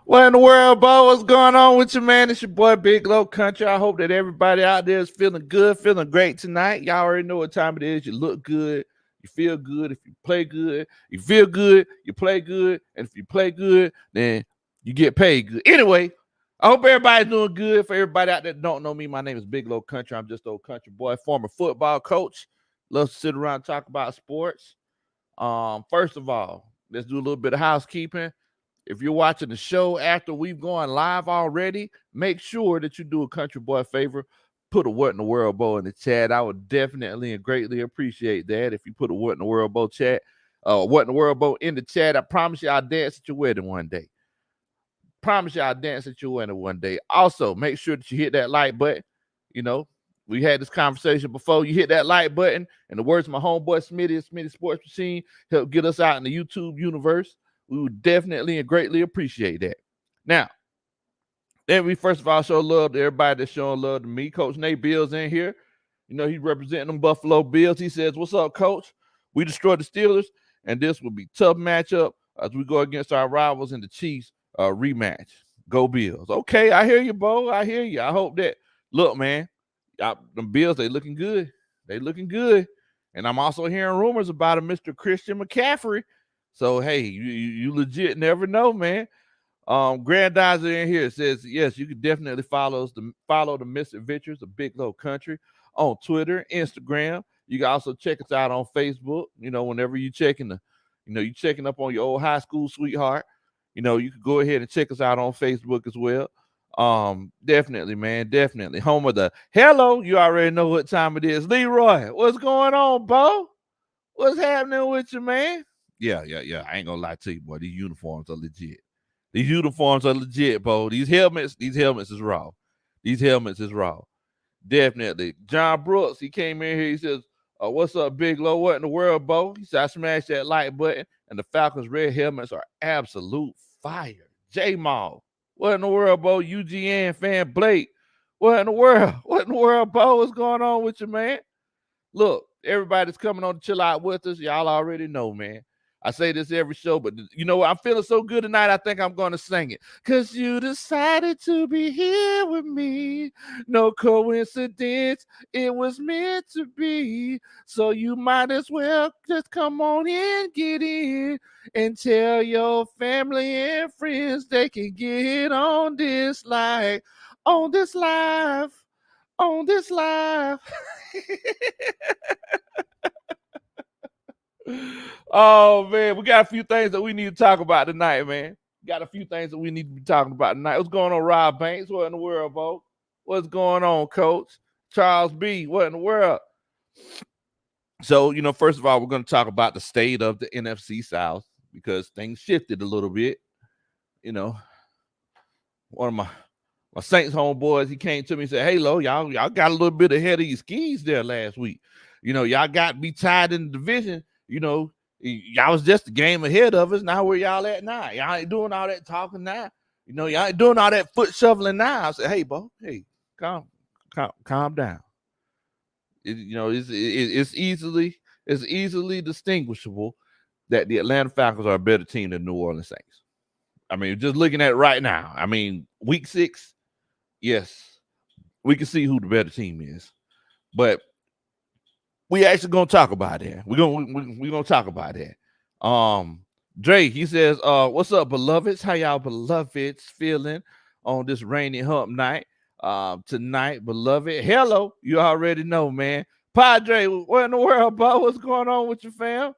What in the world, Bo? What's going on with you, man? It's your boy Big Low Country. I hope that everybody out there is feeling good, feeling great tonight. Y'all already know what time it is. You look good, you feel good. If you play good, you feel good, you play good, and if you play good, then you get paid good. Anyway, I hope everybody's doing good. For everybody out there that don't know me, my name is Big Low Country. I'm just old country boy, former football coach. Love to sit around and talk about sports. First of all, let's do a little bit of housekeeping. If you're watching the show after we've gone live already, make sure that you do a country boy a favor. Put a what in the world bow in the chat. I would definitely and greatly appreciate that if you put a what in the world bow chat, what in the world bow in the chat. I promise you I'll dance at your wedding one day. Promise you I'll dance at your wedding one day. Also, make sure that you hit that like button. You know, we had this conversation before. You hit that like button, and the words of my homeboy Smitty Sports Machine help get us out in the YouTube universe. We would definitely and greatly appreciate that. Now, let me first of all show love to everybody that's showing love to me. Coach Nate Bill's in here. You know, he's representing them Buffalo Bills. He says, "What's up, Coach? We destroyed the Steelers, and this will be a tough matchup as we go against our rivals in the Chiefs rematch. Go Bills." Okay, I hear you, Bo. I hear you. I hope that. Look, man, the Bills, they looking good. They looking good. And I'm also hearing rumors about a Mr. Christian McCaffrey. So, hey, you legit never know, man. Grandizer in here says, yes, you can definitely follow the misadventures of Big Low Country on Twitter, Instagram. You can also check us out on Facebook. You know, whenever you you checking up on your old high school sweetheart, you can go ahead and check us out on Facebook as well. Definitely, man, definitely. Home of the hello, you already know what time it is. Leroy, what's going on, Bo? What's happening with you, man? Yeah. I ain't gonna lie to you, boy. These uniforms are legit. These uniforms are legit, Bo. These helmets is raw. These helmets is raw. Definitely. John Brooks, he came in here. He says, "What's up, Big Low? What in the world, Bo?" He said, "I smashed that like button, and the Falcons' red helmets are absolute fire." J Mall, what in the world, Bo? UGN fan Blake, what in the world? What in the world, Bo? What's going on with you, man? Look, everybody's coming on to chill out with us. Y'all already know, man. I say this every show, but you know what? I'm feeling so good tonight, I think I'm going to sing it. Because you decided to be here with me. No coincidence, it was meant to be. So you might as well just come on in, get in, and tell your family and friends they can get on this live, on this live, on this live. Oh man, we got a few things that we need to talk about tonight, man. Got a few things that we need to be talking about tonight. What's going on, Rob Banks? What in the world, Bo? What's going on, Coach Charles B? What in the world? So, first of all, we're going to talk about the state of the NFC South because things shifted a little bit. One of my Saints homeboys, he came to me and said, "Hey, Lo, y'all got a little bit ahead of your skis there last week. Y'all got me tied in the division. Y'all was just a game ahead of us. Now where y'all at now? Y'all ain't doing all that talking now. Y'all ain't doing all that foot shoveling now." I said, "Hey, Bo, hey, calm down. It's easily distinguishable that the Atlanta Falcons are a better team than New Orleans Saints. I mean, just looking at it right now. I mean, week 6, yes, we can see who the better team is, but we actually gonna talk about that. We're gonna talk about that. Dre, he says, "What's up, beloveds? How y'all beloveds feeling on this rainy hump night? Tonight, beloved. Hello, you already know, man. Padre, what in the world, Bo? What's going on with you, fam?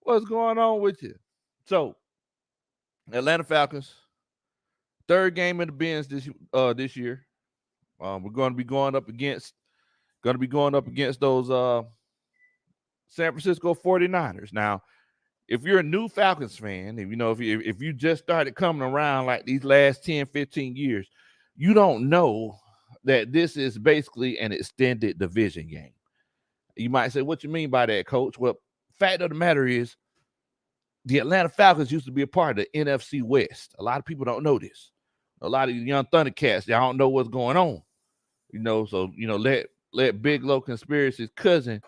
What's going on with you?" So, Atlanta Falcons, third game in the Benz this year. We're going to be going up against those San Francisco 49ers. Now, if you're a new Falcons fan, if you just started coming around like these last 10, 15 years, you don't know that this is basically an extended division game. You might say, "What you mean by that, Coach?" Well, fact of the matter is, the Atlanta Falcons used to be a part of the NFC West. A lot of people don't know this. A lot of young Thundercats, y'all don't know what's going on. So let Big Low Conspiracy's cousin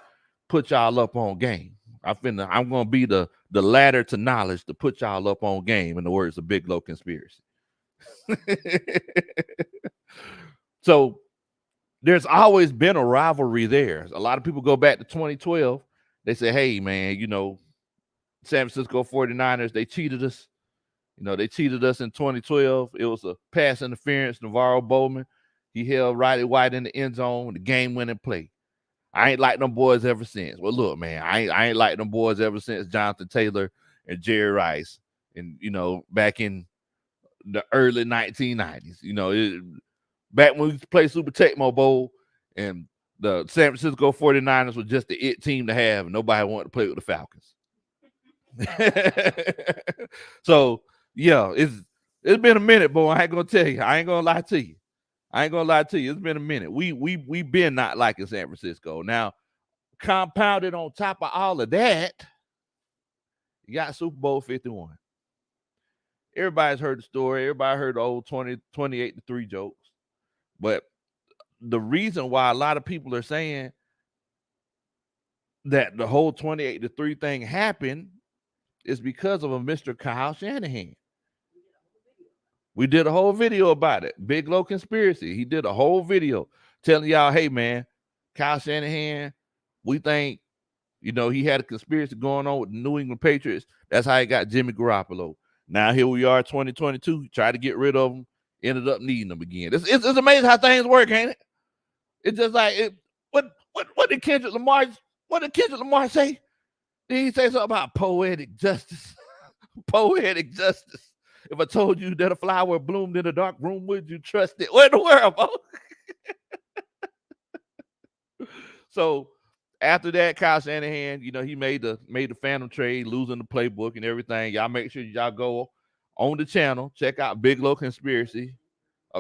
put y'all up on game. I'm gonna be the ladder to knowledge to put y'all up on game, in the words of Big Low Conspiracy. So there's always been a rivalry there. A lot of people go back to 2012. They say, hey, man, San Francisco 49ers, they cheated us. They cheated us in 2012. It was a pass interference. Navarro Bowman, he held Riley White in the end zone, the game-winning play. I ain't like them boys ever since. Well, look, man, I ain't like them boys ever since Jonathan Taylor and Jerry Rice, and back in the early 1990s. Back when we used to play Super Tecmo Bowl, and the San Francisco 49ers was just the it team to have, and nobody wanted to play with the Falcons. So yeah, it's been a minute, boy. I ain't gonna tell you. I ain't gonna lie to you. It's been a minute. We been not liking San Francisco. Now, compounded on top of all of that, you got Super Bowl 51. Everybody's heard the story. Everybody heard the old 28-3 jokes. But the reason why a lot of people are saying that the whole 28-3 thing happened is because of a Mr. Kyle Shanahan. We did a whole video about it. Big Low Conspiracy. He did a whole video telling y'all, hey, man, Kyle Shanahan, we think, he had a conspiracy going on with the New England Patriots. That's how he got Jimmy Garoppolo. Now here we are, 2022. Tried to get rid of him, ended up needing them again. It's amazing how things work, ain't it? It's just like what did Kendrick Lamar say? Did he say something about poetic justice? Poetic justice. If I told you that a flower bloomed in a dark room, would you trust it? What in the world, bro? So after that, Kyle Shanahan, he made the phantom trade, losing the playbook and everything. Y'all make sure y'all go on the channel, check out Big Low Conspiracy.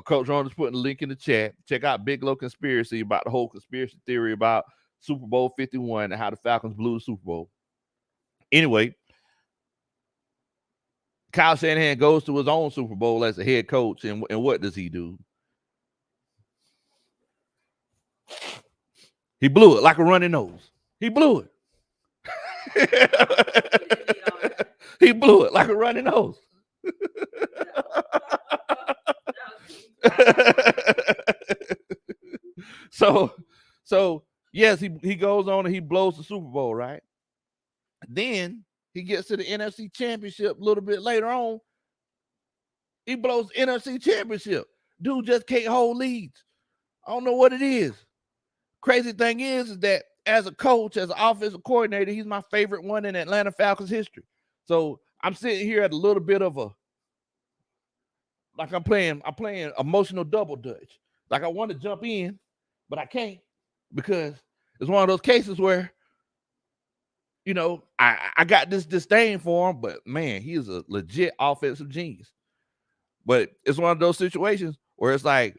Coach Ronald's putting a link in the chat. Check out Big Low Conspiracy about the whole conspiracy theory about Super Bowl 51 and how the Falcons blew the Super Bowl. Anyway, Kyle Shanahan goes to his own Super Bowl as a head coach, and what does he do? He blew it like a runny nose. He blew it. He blew it like a runny nose. So yes, he goes on and he blows the Super Bowl, right? Then he gets to the NFC Championship a little bit later on. He blows the NFC Championship. Dude just can't hold leads. I don't know what it is. Crazy thing is that as a coach, as an offensive coordinator, he's my favorite one in Atlanta Falcons history. So I'm sitting here at a little bit of I'm playing emotional double dutch. Like I want to jump in, but I can't because it's one of those cases where, I got this disdain for him, but man, he is a legit offensive genius. But it's one of those situations where it's like,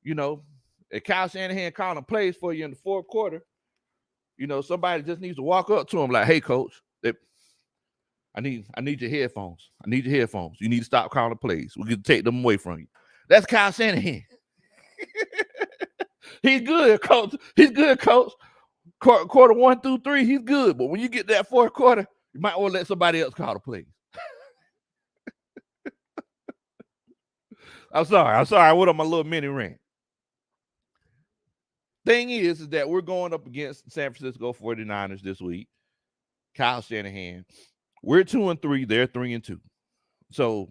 if Kyle Shanahan calling plays for you in the fourth quarter, somebody just needs to walk up to him like, hey, coach, I need your headphones. I need your headphones. You need to stop calling plays. We can take them away from you. That's Kyle Shanahan. He's good, coach. Quarter 1 through 3, he's good. But when you get that fourth quarter, you might want to let somebody else call the plays. I'm sorry. I went on my little mini rant. Thing is that we're going up against San Francisco 49ers this week. Kyle Shanahan. We're 2-3. They're 3-2. So,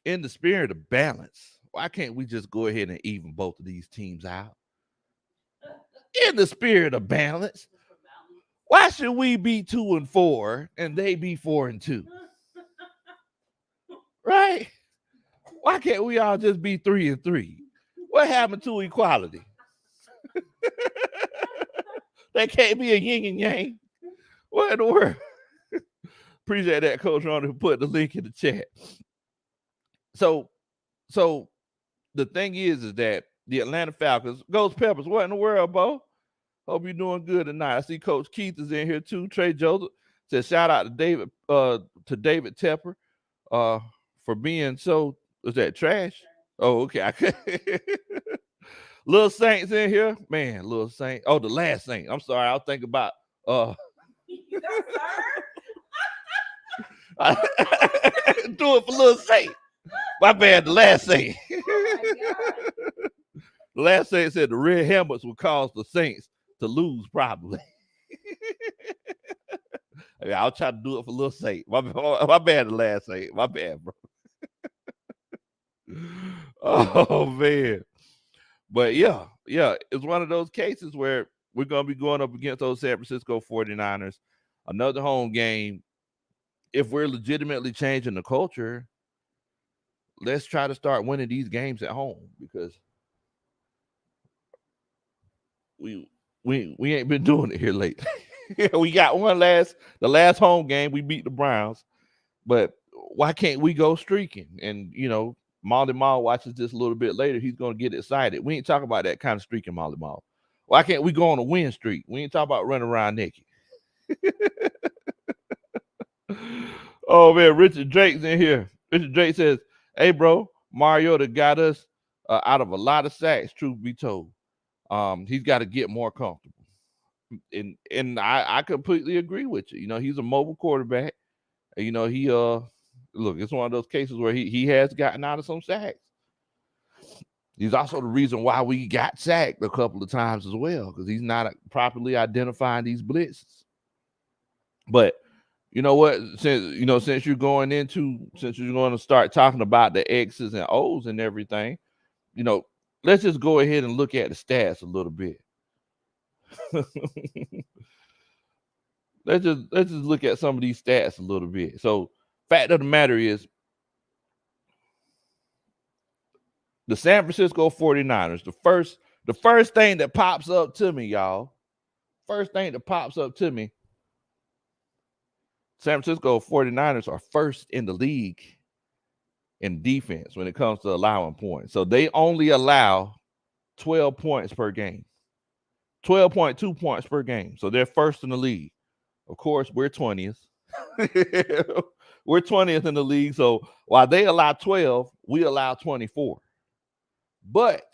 in the spirit of balance, why can't we just go ahead and even both of these teams out? In the spirit of balance, why should we be 2-4 and they be 4-2? Right? Why can't we all just be 3-3? What happened to equality? They can't be a yin and yang. What in the world? Appreciate that, Coach Ronald, who put the link in the chat. So the thing is that the Atlanta Falcons, Ghost Peppers, what in the world, Bo? Hope you're doing good tonight. I see Coach Keith is in here too. Trey Joseph says shout out to David Tepper for being so, was that trash? Oh, okay. Little Saint's in here. Man, Little Saint. Oh, the last Saint. I'm sorry. I was thinking about do it for Little Saint. My bad. The last thing. Oh my God. The last thing said the red helmets would cause the Saints to lose probably. I mean, I'll try to do it for a little sake. My bad. The last thing. My bad, bro. Oh man. But yeah, it's one of those cases where we're going to be going up against those San Francisco 49ers. Another home game. If we're legitimately changing the culture, let's try to start winning these games at home because we ain't been doing it here lately. We got the last home game we beat the Browns, but why can't we go streaking? And Molly Mall watches this a little bit later. He's gonna get excited. We ain't talking about that kind of streaking, Molly Mall. Why can't we go on a win streak? We ain't talking about running around naked. Oh man, Richard Drake's in here. Richard Drake says, "Hey bro, Mariota got us out of a lot of sacks. Truth be told, he's got to get more comfortable." And I completely agree with you. He's a mobile quarterback. He look, it's one of those cases where he has gotten out of some sacks. He's also the reason why we got sacked a couple of times as well, because he's not properly identifying these blitzes. But you know what? Since you're going to start talking about the X's and O's and everything, let's just go ahead and look at the stats a little bit. let's just look at some of these stats a little bit. So, fact of the matter is, the San Francisco 49ers, the first thing that pops up to me, y'all, San Francisco 49ers are first in the league in defense when it comes to allowing points. So they only allow 12 points per game. 12.2 points per game. So they're first in the league. Of course, we're 20th. We're 20th in the league. So while they allow 12, we allow 24. But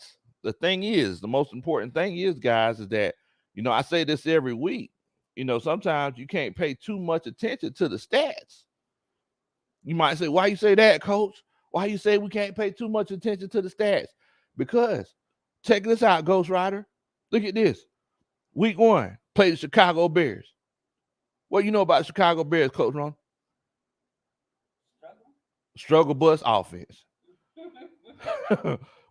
the most important thing is, guys, is that, I say this every week, sometimes you can't pay too much attention to the stats. You might say, why you say that, coach? Why you say we can't pay too much attention to the stats? Because check this out, Ghost Rider. Look at this. Week 1, play the Chicago Bears. What you know about the Chicago Bears, Coach Ron? Struggle bus offense.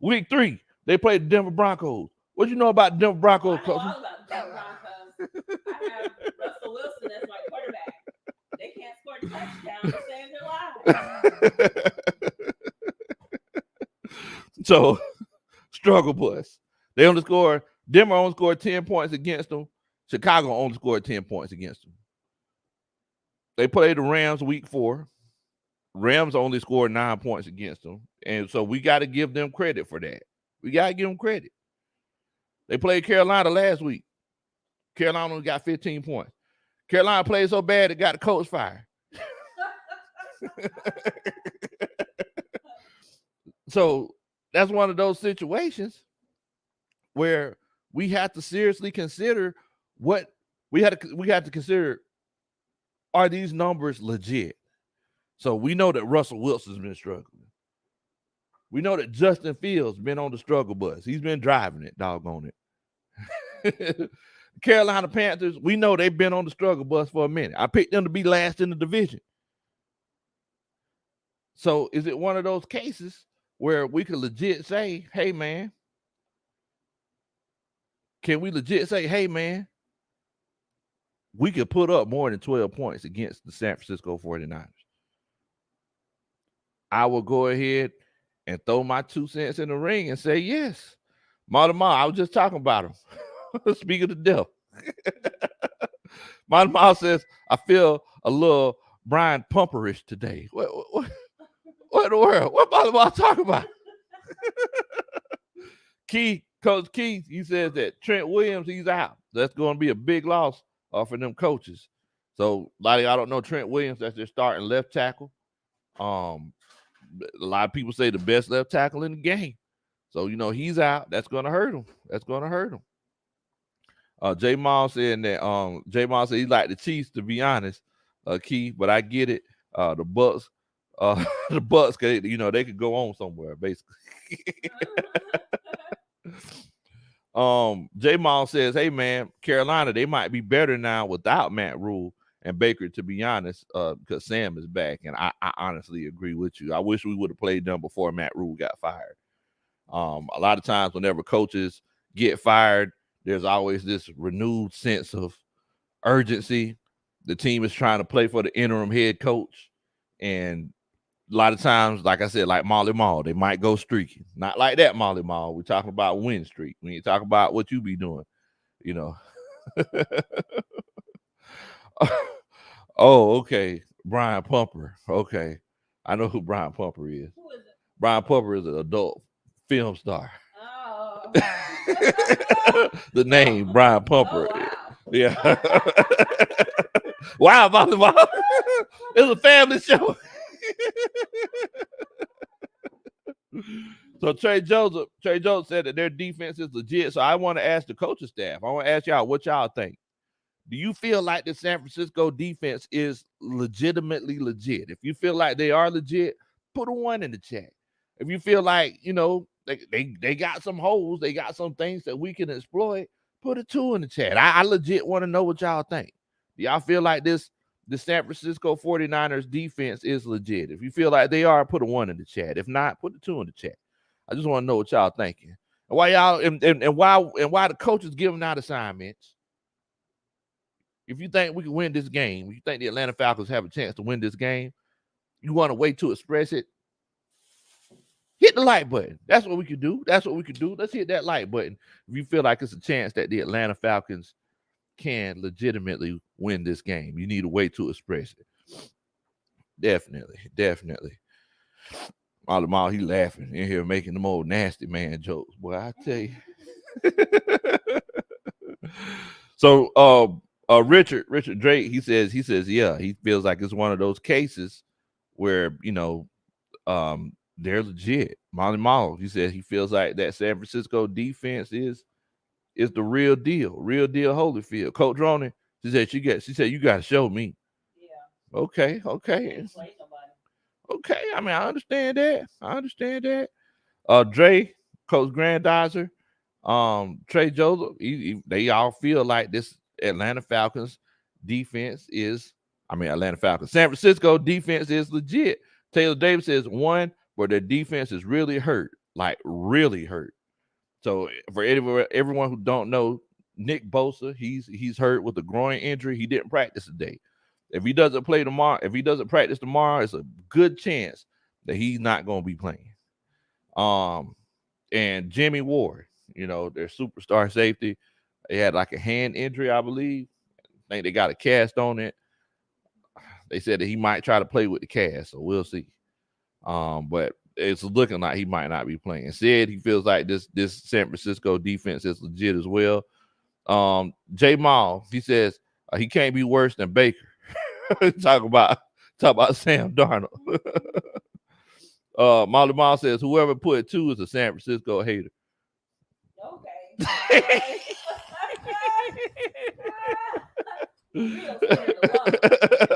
Week 3, they played the Denver Broncos. What you know about the Denver Broncos, Coach? I know all about the Denver Broncos. I have Russell Wilson as my quarterback. They can't score touchdowns to save their lives. So, struggle bus. Denver only scored 10 points against them. Chicago only scored 10 points against them. They played the Rams week 4. Rams only scored 9 points against them. And so we got to give them credit for that. We got to give them credit. They played Carolina last week. Carolina only got 15 points. Carolina played so bad it got the coach fired. So that's one of those situations where we have to seriously consider we have to consider, are these numbers legit? So we know that Russell Wilson's been struggling. We know that Justin Fields been on the struggle bus. He's been driving it, doggone it. Carolina Panthers, we know they've been on the struggle bus for a minute. I picked them to be last in the division. So is it one of those cases where we could legit say, hey, man, can we legit say, hey, man, we could put up more than 12 points against the San Francisco 49ers? I will go ahead and throw my 2 cents in the ring and say yes. Malama, I was just talking about him. Speaking of death. Malama says, I feel a little Brian Pumperish today. What in the world? What Malama talking about? Coach Keith, he says that Trent Williams, he's out. That's going to be a big loss for them coaches. So, a lot of y'all don't know Trent Williams. That's their starting left tackle. A lot of people say the best left tackle in the game. So, he's out. That's going to hurt him. J Mall saying that J Mall said he liked the Chiefs, to be honest, Keith, but I get it. The Bucks the Bucks, they could go on somewhere basically. J Mall says, "Hey man, Carolina, they might be better now without Matt Rule and Baker. To be honest, because Sam is back, and I honestly agree with you. I wish we would have played them before Matt Rule got fired. A lot of times, whenever coaches get fired, there's always this renewed sense of urgency. The team is trying to play for the interim head coach, and a lot of times, like I said, like Molly Mall, they might go streaking. Not like that, Molly Mall. We're talking about win streak. We ain't talking about what you be doing, you know." Oh, okay. Brian Pumper. Okay. I know who Brian Pumper is. Who is it? Brian Pumper is an adult film star. Oh. The name, Brian Pumper. Oh, wow. Yeah. Wow, Molly Mall. It's a family show. So Trey Jones said that their defense is legit. So I want to ask the coaching staff. I want to ask y'all what y'all think. Do you feel like the San Francisco defense is legitimately legit? If you feel like they are legit, put a 1 in the chat. If you feel like, they got some holes, they got some things that we can exploit, put a 2 in the chat. I legit want to know what y'all think. Do y'all feel like the San Francisco 49ers defense is legit? If you feel like they are, put a 1 in the chat. If not, put a 2 in the chat. I just want to know what y'all thinking. And why y'all and why the coaches giving out assignments. If you think we can win this game, you think the Atlanta Falcons have a chance to win this game, you want to wait to express it, hit the like button. That's what we can do. Let's hit that like button. If you feel like it's a chance that the Atlanta Falcons can legitimately win this game, you need to wait to express it. Definitely. All he laughing in here making them old nasty man jokes. Boy, I tell you. So Richard Drake, he says, yeah, he feels like it's one of those cases where, they're legit. Molly Mall, he said he feels like that San Francisco defense is the real deal Holyfield. Coach Ronan, she said you got to show me. Yeah. Okay. Okay. I mean, I understand that. Dre, Coach Grandizer, Trey Joseph, they all feel like this Atlanta Falcons defense San Francisco defense is legit. Taylor Davis says 1, but their defense is really hurt, like really hurt. So for everyone who don't know, Nick Bosa, he's hurt with a groin injury. He didn't practice today. If he doesn't practice tomorrow, it's a good chance that he's not going to be playing. And Jimmy Ward, their superstar safety, they had like a hand injury, I believe. I think they got a cast on it. They said that he might try to play with the cast, so we'll see. But it's looking like he might not be playing. Said he feels like this San Francisco defense is legit as well. J Mall, he says he can't be worse than Baker. Talk about Sam Darnold. Molly Mall says whoever put 2 is a San Francisco hater. Okay.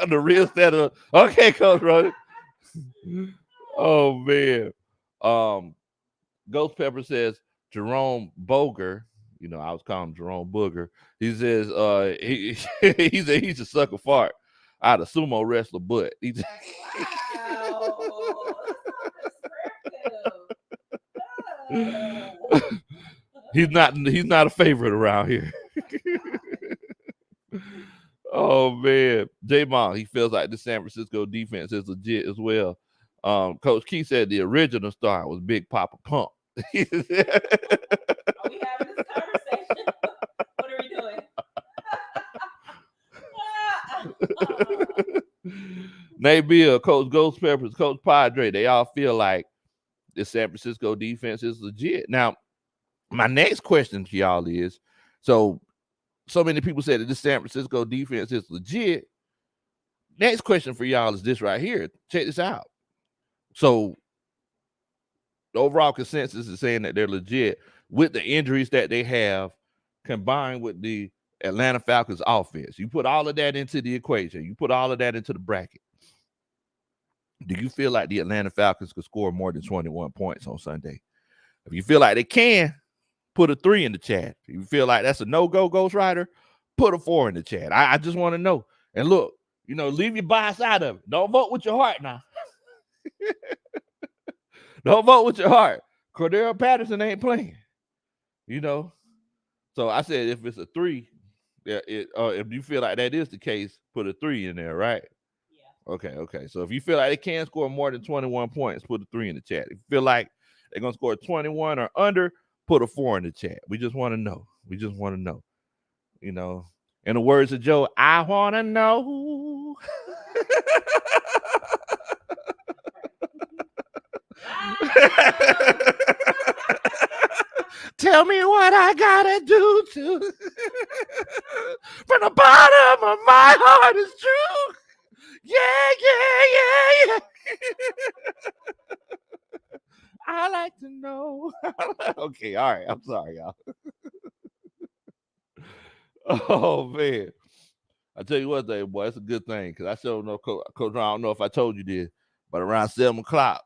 The real standard. Okay, Coach Roddy. Oh man. Ghost Pepper says Jerome Boger. I was calling him Jerome Booger. He says he's a sucker fart out of sumo wrestler butt. He's not a favorite around here. Oh man, J-Mall, he feels like the San Francisco defense is legit as well. Coach Key said the original star was Big Papa Pump. Are we having this conversation? What are we doing? Nate Bill, Coach Ghost Peppers, Coach Padre, they all feel like the San Francisco defense is legit. Now, my next question to y'all is, so many people said that the San Francisco defense is legit. Next question for y'all is this right here. Check this out. So the overall consensus is saying that they're legit with the injuries that they have combined with the Atlanta Falcons offense. You put all of that into the equation. You put all of that into the bracket. Do you feel like the Atlanta Falcons could score more than 21 points on Sunday? If you feel like they can, put a 3 in the chat. If you feel like that's a no-go, Ghost Rider, put a 4 in the chat. I just want to know. And look, leave your bias out of it. Don't vote with your heart now. Don't vote with your heart. Cordell Patterson ain't playing. So I said if it's a 3, if you feel like that is the case, put a 3 in there, right? Yeah. Okay. So if you feel like they can score more than 21 points, put a 3 in the chat. If you feel like they're gonna score 21 or under, put a 4 in the chat. We just want to know. In the words of Joe, I want to know. Tell me what I gotta do to. From the bottom of my heart is true. Yeah. I like to know. Okay, all right. I'm sorry, y'all. Oh man. I tell you what, though, boy, it's a good thing because I still know Coach Ron, I don't know if I told you this, but around 7:00,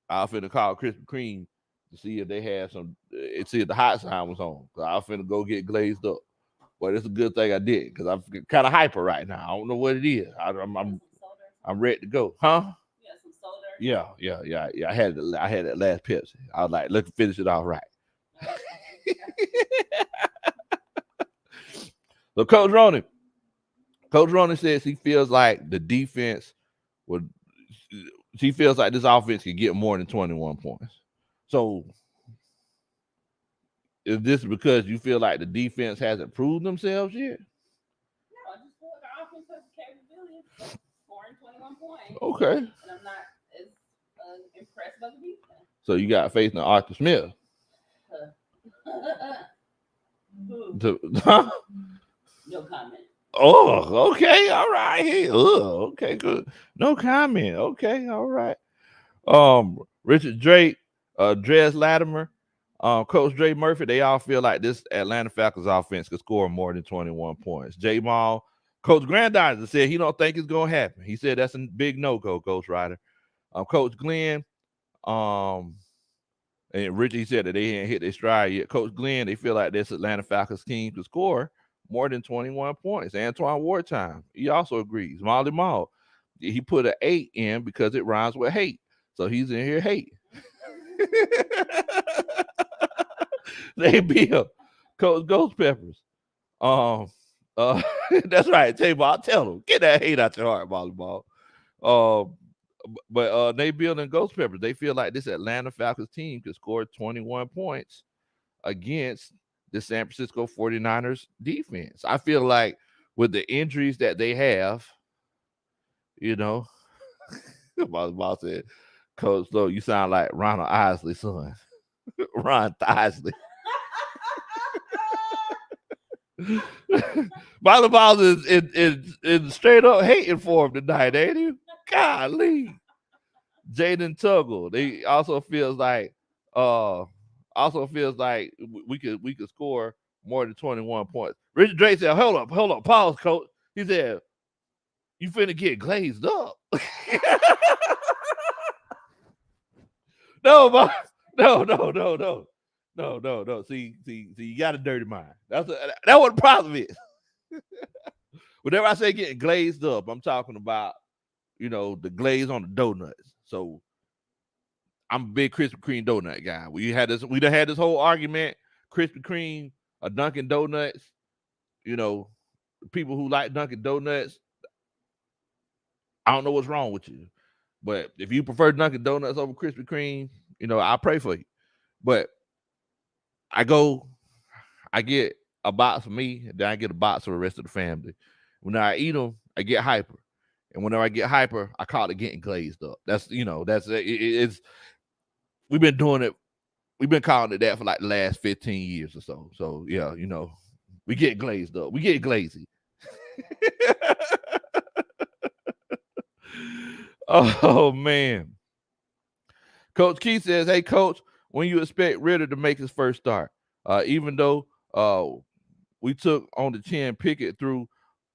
I was finna call Krispy Kreme to see if they had see if the hot sign was on. So I was finna go get glazed up. But it's a good thing I did because I'm kind of hyper right now. I don't know what it is. I'm ready to go, huh? Yeah. I had that last Pepsi. I was like, let's finish it off right. So Coach Ronan says he feels like the defense he feels like this offense can get more than 21 points. So is this because you feel like the defense hasn't proved themselves yet? No, I just feel like the offense has the capability of scoring 21 points. Okay. And I'm not as impressed by the defense. So you got faith in Arthur Smith? No comment. Oh, okay, all right. Okay, good. No comment. Okay, all right. Richard Drake, Dres Latimer, Coach Dre Murphy, they all feel like this Atlanta Falcons offense could score more than 21 points. J Mall, Coach Grandizer said he don't think it's gonna happen. He said that's a big no-go, Ghost Rider. Coach Glenn, and Richie said that they ain't hit their stride yet. Coach Glenn, they feel like this Atlanta Falcons team could score more than 21 points. Antoine Wartime, he also agrees. Molly Mall, he put an 8 in because it rhymes with hate. So he's in here hate. They Bill, Coach Ghost Peppers. That's right, J-Ball. Tell him, get that hate out your heart, Molly Mall. But Nate Bill and Ghost Peppers, they feel like this Atlanta Falcons team could score 21 points against the San Francisco 49ers defense. I feel like with the injuries that they have, my boss said, Coach, so you sound like Ronald Isley's son. Ron Isley. Molly Balls is straight up hating for him tonight, ain't he? Golly. Jaden Tuggle. They also feels like we could score more than 21 points. Richard Drake said, hold up, pause, coach. He said, you finna get glazed up. No. See, you got a dirty mind. That's what the problem is. Whenever I say getting glazed up, I'm talking about, the glaze on the donuts. So I'm a big Krispy Kreme donut guy. We done had this whole argument, Krispy Kreme or Dunkin' Donuts. People who like Dunkin' Donuts, I don't know what's wrong with you. But if you prefer Dunkin' Donuts over Krispy Kreme, I pray for you. But I get a box for me, and then I get a box for the rest of the family. When I eat them, I get hyper. And whenever I get hyper, I call it getting glazed up. It's we've been doing it. We've been calling it that for like the last 15 years or so. So yeah, we get glazed up. We get glazy. Oh man. Coach Keith says, hey coach, when you expect Ritter to make his first start? Even though we took on the chin Pickett through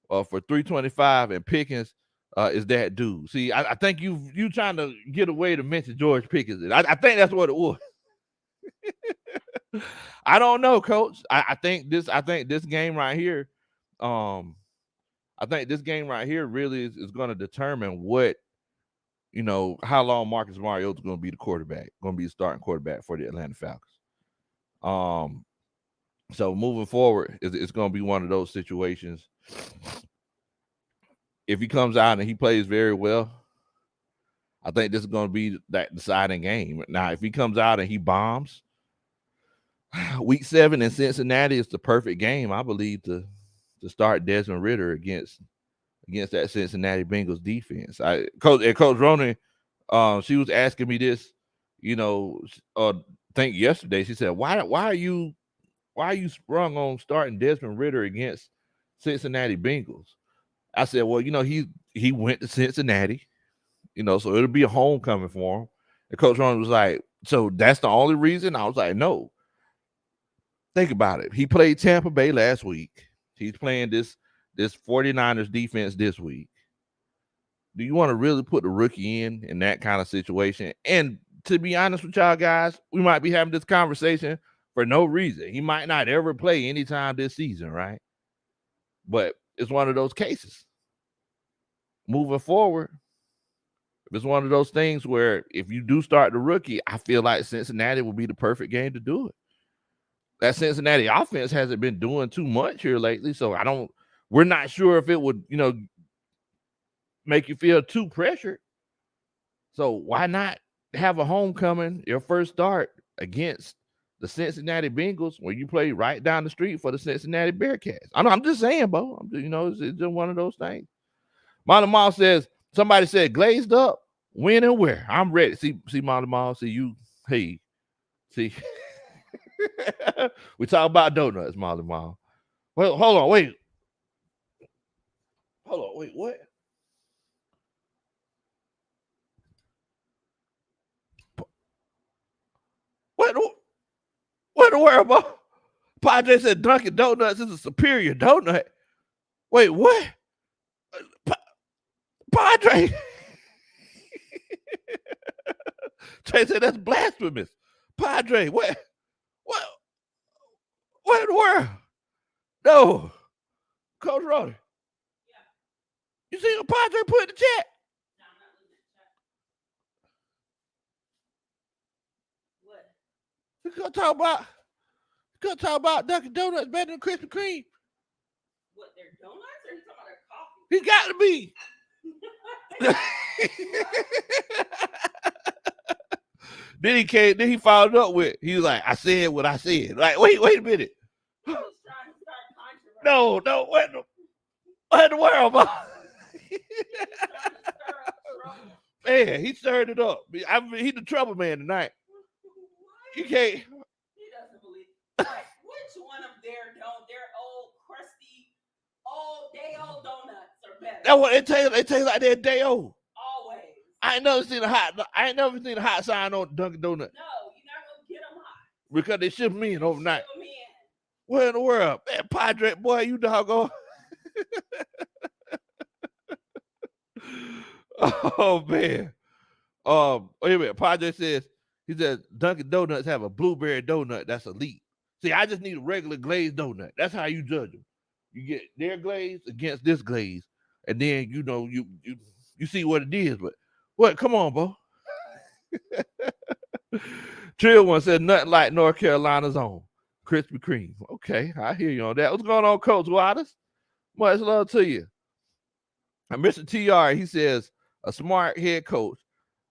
for 325 and Pickens is that dude. See, I think you trying to get away to mention George Pickens. I think that's what it was. I don't know, Coach. I think this game right here, I think this game right here really is going to determine what, how long Marcus Mariota is going to be the quarterback, going to be the starting quarterback for the Atlanta Falcons. So moving forward, it's going to be one of those situations. If he comes out and he plays very well, I think this is going to be that deciding game. Now, if he comes out and he bombs, Week 7 in Cincinnati is the perfect game, I believe, to start Desmond Ridder against that Cincinnati Bengals defense. Coach Ronan, she was asking me this, I think yesterday. She said, "Why are you sprung on starting Desmond Ridder against Cincinnati Bengals?" I said, "Well, he went to Cincinnati, so it'll be a homecoming for him." And Coach Ronan was like, "So that's the only reason?" I was like, "No. Think about it. He played Tampa Bay last week. He's playing this 49ers defense this week. Do you want to really put the rookie in that kind of situation?" And to be honest with y'all guys, we might be having this conversation for no reason. He might not ever play anytime this season, right? But it's one of those cases. Moving forward, it's one of those things where if you do start the rookie, I feel like Cincinnati will be the perfect game to do it. That Cincinnati offense hasn't been doing too much here lately, so we're not sure if it would, make you feel too pressured. So why not have a homecoming, your first start against the Cincinnati Bengals, where you play right down the street for the Cincinnati Bearcats? I'm just saying, Bo. It's just one of those things. Molly Mall says, somebody said glazed up, when and where? I'm ready. See Molly Mall, see you. Hey, see. We talk about donuts, Molly Mall. Well, hold on, wait. What? What in the world, Bo? Padre said Dunkin' Donuts is a superior donut. Wait, what? Padre. Trey said that's blasphemous. Padre, what in the world? No. Coach Roddy. Yeah. You see what Padre put in the chat? No, I'm not looking at the chat. What? You gonna talk about Dunkin' Donuts better than Krispy Kreme? What, their donuts or you talking about their coffee? He got to be. Then he followed up with, he was like, I said what I said. Like, wait a minute. He was trying to start controversy. No, what in the world, bro? Man, he stirred it up. He's the trouble man tonight. You can't. He doesn't believe. Like, which one of their old crusty, old donuts are better? That's what they taste like they're day old. Always. I ain't never seen a hot sign on Dunkin' Donut. No, you're not gonna get them hot. Because they ship them in overnight. Ship them in. What in the world? Man, Padre, boy, you doggone. Oh man. Wait a minute. Padre says, he says Dunkin' Donuts have a blueberry donut that's elite. See, I just need a regular glazed donut. That's how you judge them. You get their glaze against this glaze, and then you see what it is. But what? Come on, Bo. Trill one said nothing like North Carolina's own Krispy Kreme. Okay, I hear you on that. What's going on, Coach Waters? Much love to you. And Mr. TR, he says a smart head coach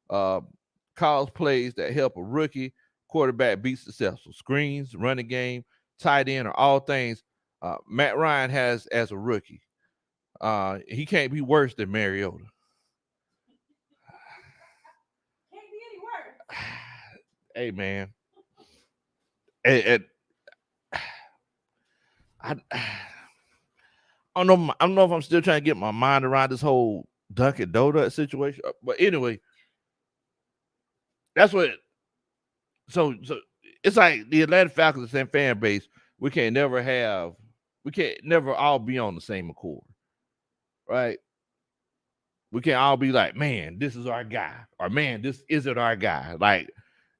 calls plays that help a rookie quarterback be successful. Screens, running game, tight end are all things Matt Ryan has as a rookie. He can't be worse than Mariota. Can't be any worse. Hey, man. I don't know if I'm still trying to get my mind around this whole Dunkin' Donut situation. But anyway, that's what. So it's like the Atlanta Falcons and fan base. We can't never all be on the same accord, right? We can't all be like, man, this is our guy, or man, this isn't our guy. Like,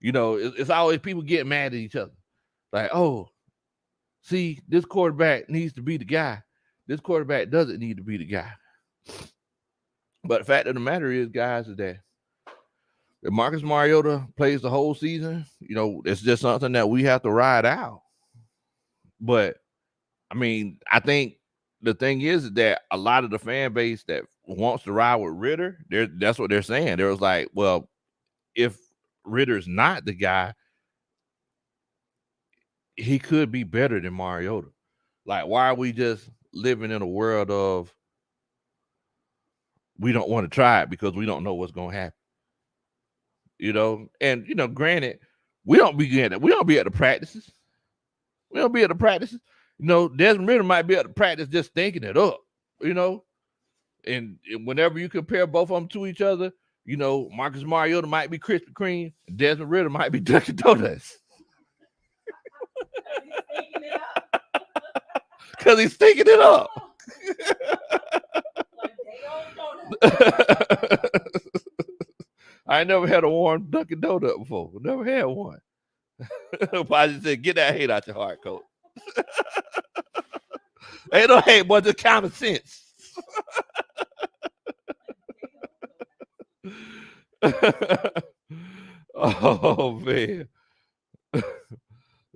it's always people getting mad at each other. Like, oh, see, this quarterback needs to be the guy. This quarterback doesn't need to be the guy. But the fact of the matter is, guys, is that if Marcus Mariota plays the whole season, it's just something that we have to ride out. But, I mean, I think the thing is that a lot of the fan base that wants to ride with Ritter, that's what they're saying. There was like, well, if Ritter's not the guy, he could be better than Mariota. Like, why are we just living in a world of we don't want to try it because we don't know what's going to happen? And granted, we don't be at the practices. We don't be at the practices. Desmond Ritter might be at the practice just thinking it up. And whenever you compare both of them to each other, Marcus Mariota might be Krispy Kreme, and Desmond Ritter might be Dunkin' Donuts. Because he's thinking it up. I ain't never had a warm Dunkin' Donut before. Never had one. I just said, get that hate out your heart, Coach. Ain't no hate, but just common sense. Oh man.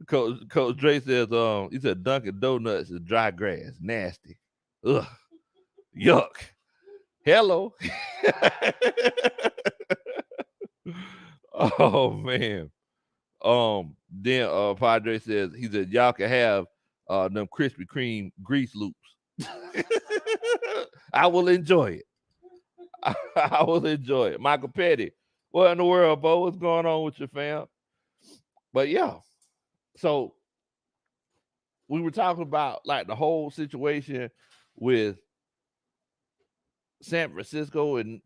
Coach Dre says, he said Dunkin' Donuts is dry grass, nasty. Ugh. Yuck. Hello. Oh man. Then Padre says, he said, y'all can have them Krispy Kreme grease loops. I will enjoy it. I will enjoy it. Michael Petty, what in the world, Bo? What's going on with your fam? But yeah, so we were talking about like the whole situation with San Francisco and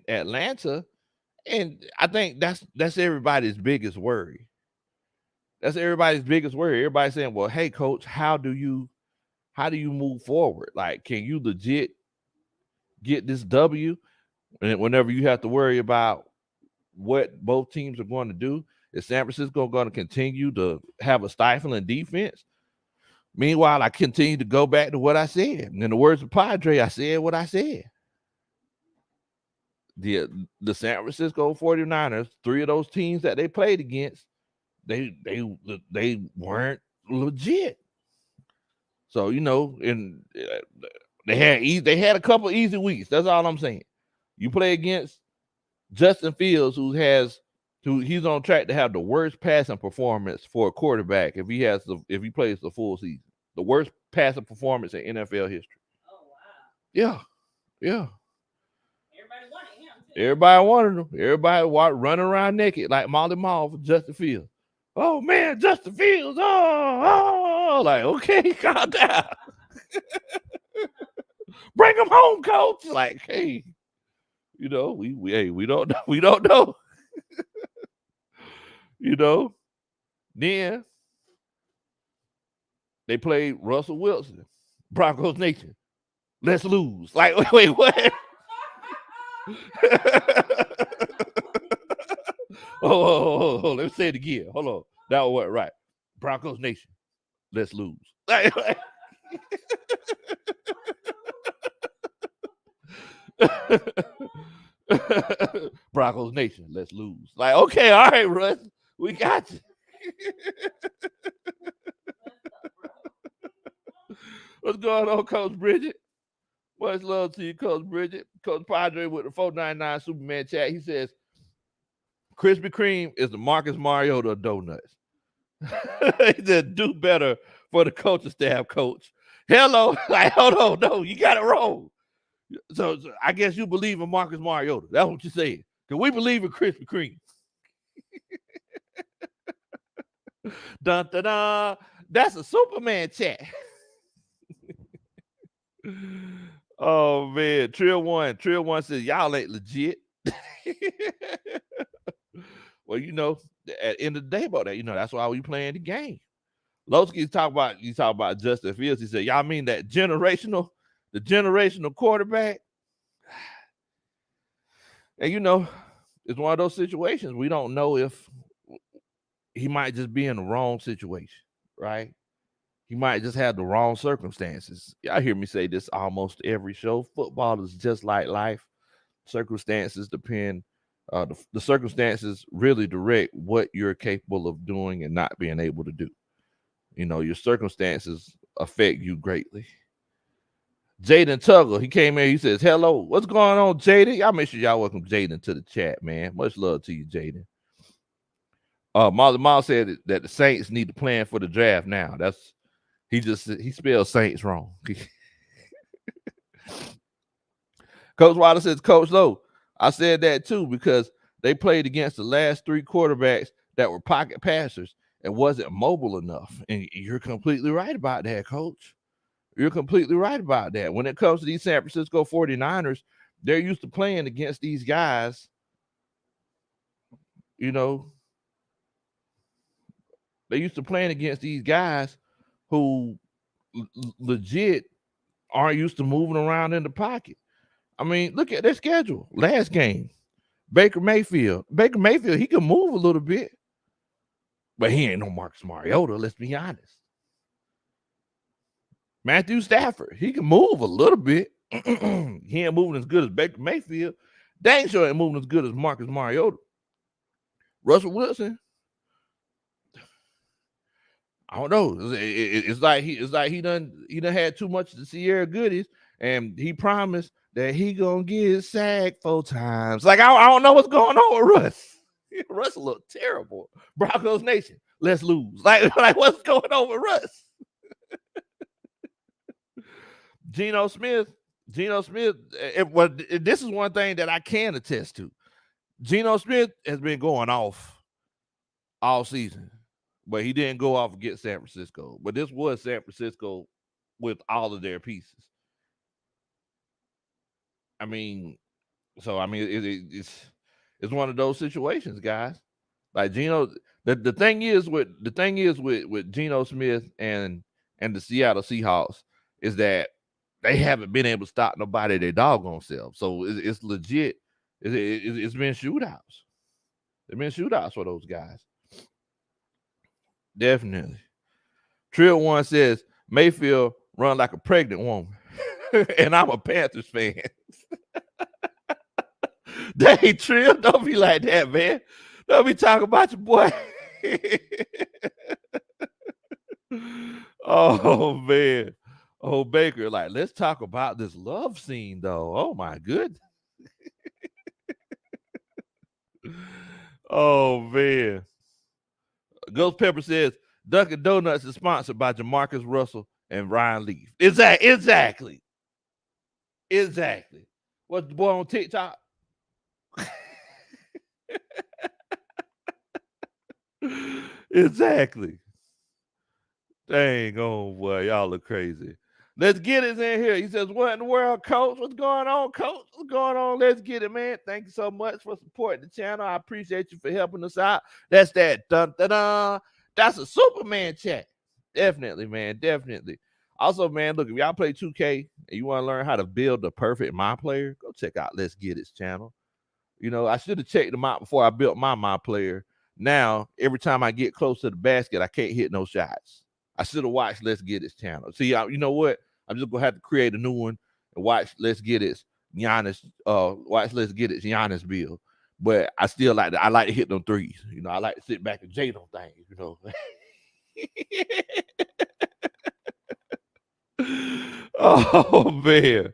Atlanta, and I think that's everybody's biggest worry. That's everybody's biggest worry. Everybody's saying, well, hey, coach, how do you move forward? Like, can you legit get this W? And whenever you have to worry about what both teams are going to do, is San Francisco going to continue to have a stifling defense? Meanwhile, I continue to go back to what I said. And in the words of Padre, I said what I said. The San Francisco 49ers, 3 of those teams that they played against, they weren't legit. So, and they had a couple of easy weeks. That's all I'm saying. You play against Justin Fields, he's on track to have the worst passing performance for a quarterback if he plays the full season. The worst passing performance in NFL history. Oh wow. Yeah. Everybody wanted him. Everybody running around naked like Molly Mall for Justin Fields. Oh man, Justin Fields. Oh, like, okay, calm down. Bring him home, coach. Like, hey, we don't know. Then they played Russell Wilson, Broncos Nation. Let's lose. Like, wait, what? Oh, let me say it again. Hold on. That was what, right? Broncos Nation. Let's lose. Broncos Nation. Let's lose. Like, okay, all right, Russ. We got you. What's going on, Coach Bridget? Much love to you, Coach Bridget. Coach Padre with the 499 Superman chat. He says, Krispy Kreme is the Marcus Mariota of donuts. He said, do better for the coaching staff, coach. Hello. Like, hold on. No, you got it wrong. So I guess you believe in Marcus Mariota. That's what you saying. Because we believe in Krispy Kreme. Dun, dun, dun. That's a Superman chat. Oh man, Trill One says y'all ain't legit. Well, at the end of the day about that, that's why we playing the game. Lowski talk about Justin Fields. He said, y'all mean the generational quarterback? And it's one of those situations we don't know if he might just be in the wrong situation, right? He might just have the wrong circumstances. Y'all hear me say this almost every show. Football is just like life. Circumstances depend. The circumstances really direct what you're capable of doing and not being able to do. Your circumstances affect you greatly. Jaden Tuggle, he came in. He says, "Hello, what's going on, Jaden? Y'all make sure y'all welcome Jaden to the chat, man. Much love to you, Jaden." Marley Miles said that the Saints need to plan for the draft now. He spelled Saints wrong. Coach Wilder says, Coach Low, I said that too because they played against the last three quarterbacks that were pocket passers and wasn't mobile enough. And you're completely right about that, Coach. You're completely right about that. When it comes to these San Francisco 49ers, they're used to playing against these guys, they're used to playing against these guys who legit aren't used to moving around in the pocket. I mean, look at their schedule. Last game, Baker Mayfield, he can move a little bit, but he ain't no Marcus Mariota, let's be honest. Matthew Stafford, he can move a little bit. He ain't moving as good as Baker Mayfield. Dang sure ain't moving as good as Marcus Mariota. Russell Wilson, I don't know. It's like he done had too much of the Sierra goodies, and he promised that he gonna get sacked 4 times. Like I don't know what's going on with Russ. Russ look terrible. Broncos Nation, let's lose. Like what's going on with Russ? Geno Smith. This is one thing that I can attest to. Geno Smith has been going off all season, but he didn't go off against San Francisco. But this was San Francisco with all of their pieces. It's one of those situations, guys. Like Geno, the thing is with Geno Smith and the Seattle Seahawks is that they haven't been able to stop nobody their doggone self. So it's legit. It's been shootouts. It's been shootouts for those guys. Definitely. Trill One says Mayfield run like a pregnant woman, and I'm a Panthers fan. Dang, Trill, don't be like that, man. Don't be talking about your boy. Oh man. Oh, Baker, like, let's talk about this love scene, though. Oh my goodness. Oh man. Ghost Pepper says Dunkin' Donuts is sponsored by Jamarcus Russell and Ryan Leaf. Exactly. What's the boy on TikTok? Exactly. Dang on, boy. Y'all look crazy. Let's get it in here. He says, what in the world, Coach? What's going on, Coach? What's going on? Let's get it, man. Thank you so much for supporting the channel. I appreciate you for helping us out. That's that dun-dun-dun. That's a Superman chat. Definitely, man. Definitely. Also, man, look, if y'all play 2K and you want to learn how to build the perfect My Player, go check out Let's Get It's channel. I should have checked them out before I built my player. Now, every time I get close to the basket, I can't hit no shots. I should have watched Let's Get It's channel. See, you know what? I'm just gonna have to create a new one and watch Let's Get It's Giannis. Watch Let's Get It's Giannis build. But I still like to. I like to hit them threes. I like to sit back and jade on things. Oh man.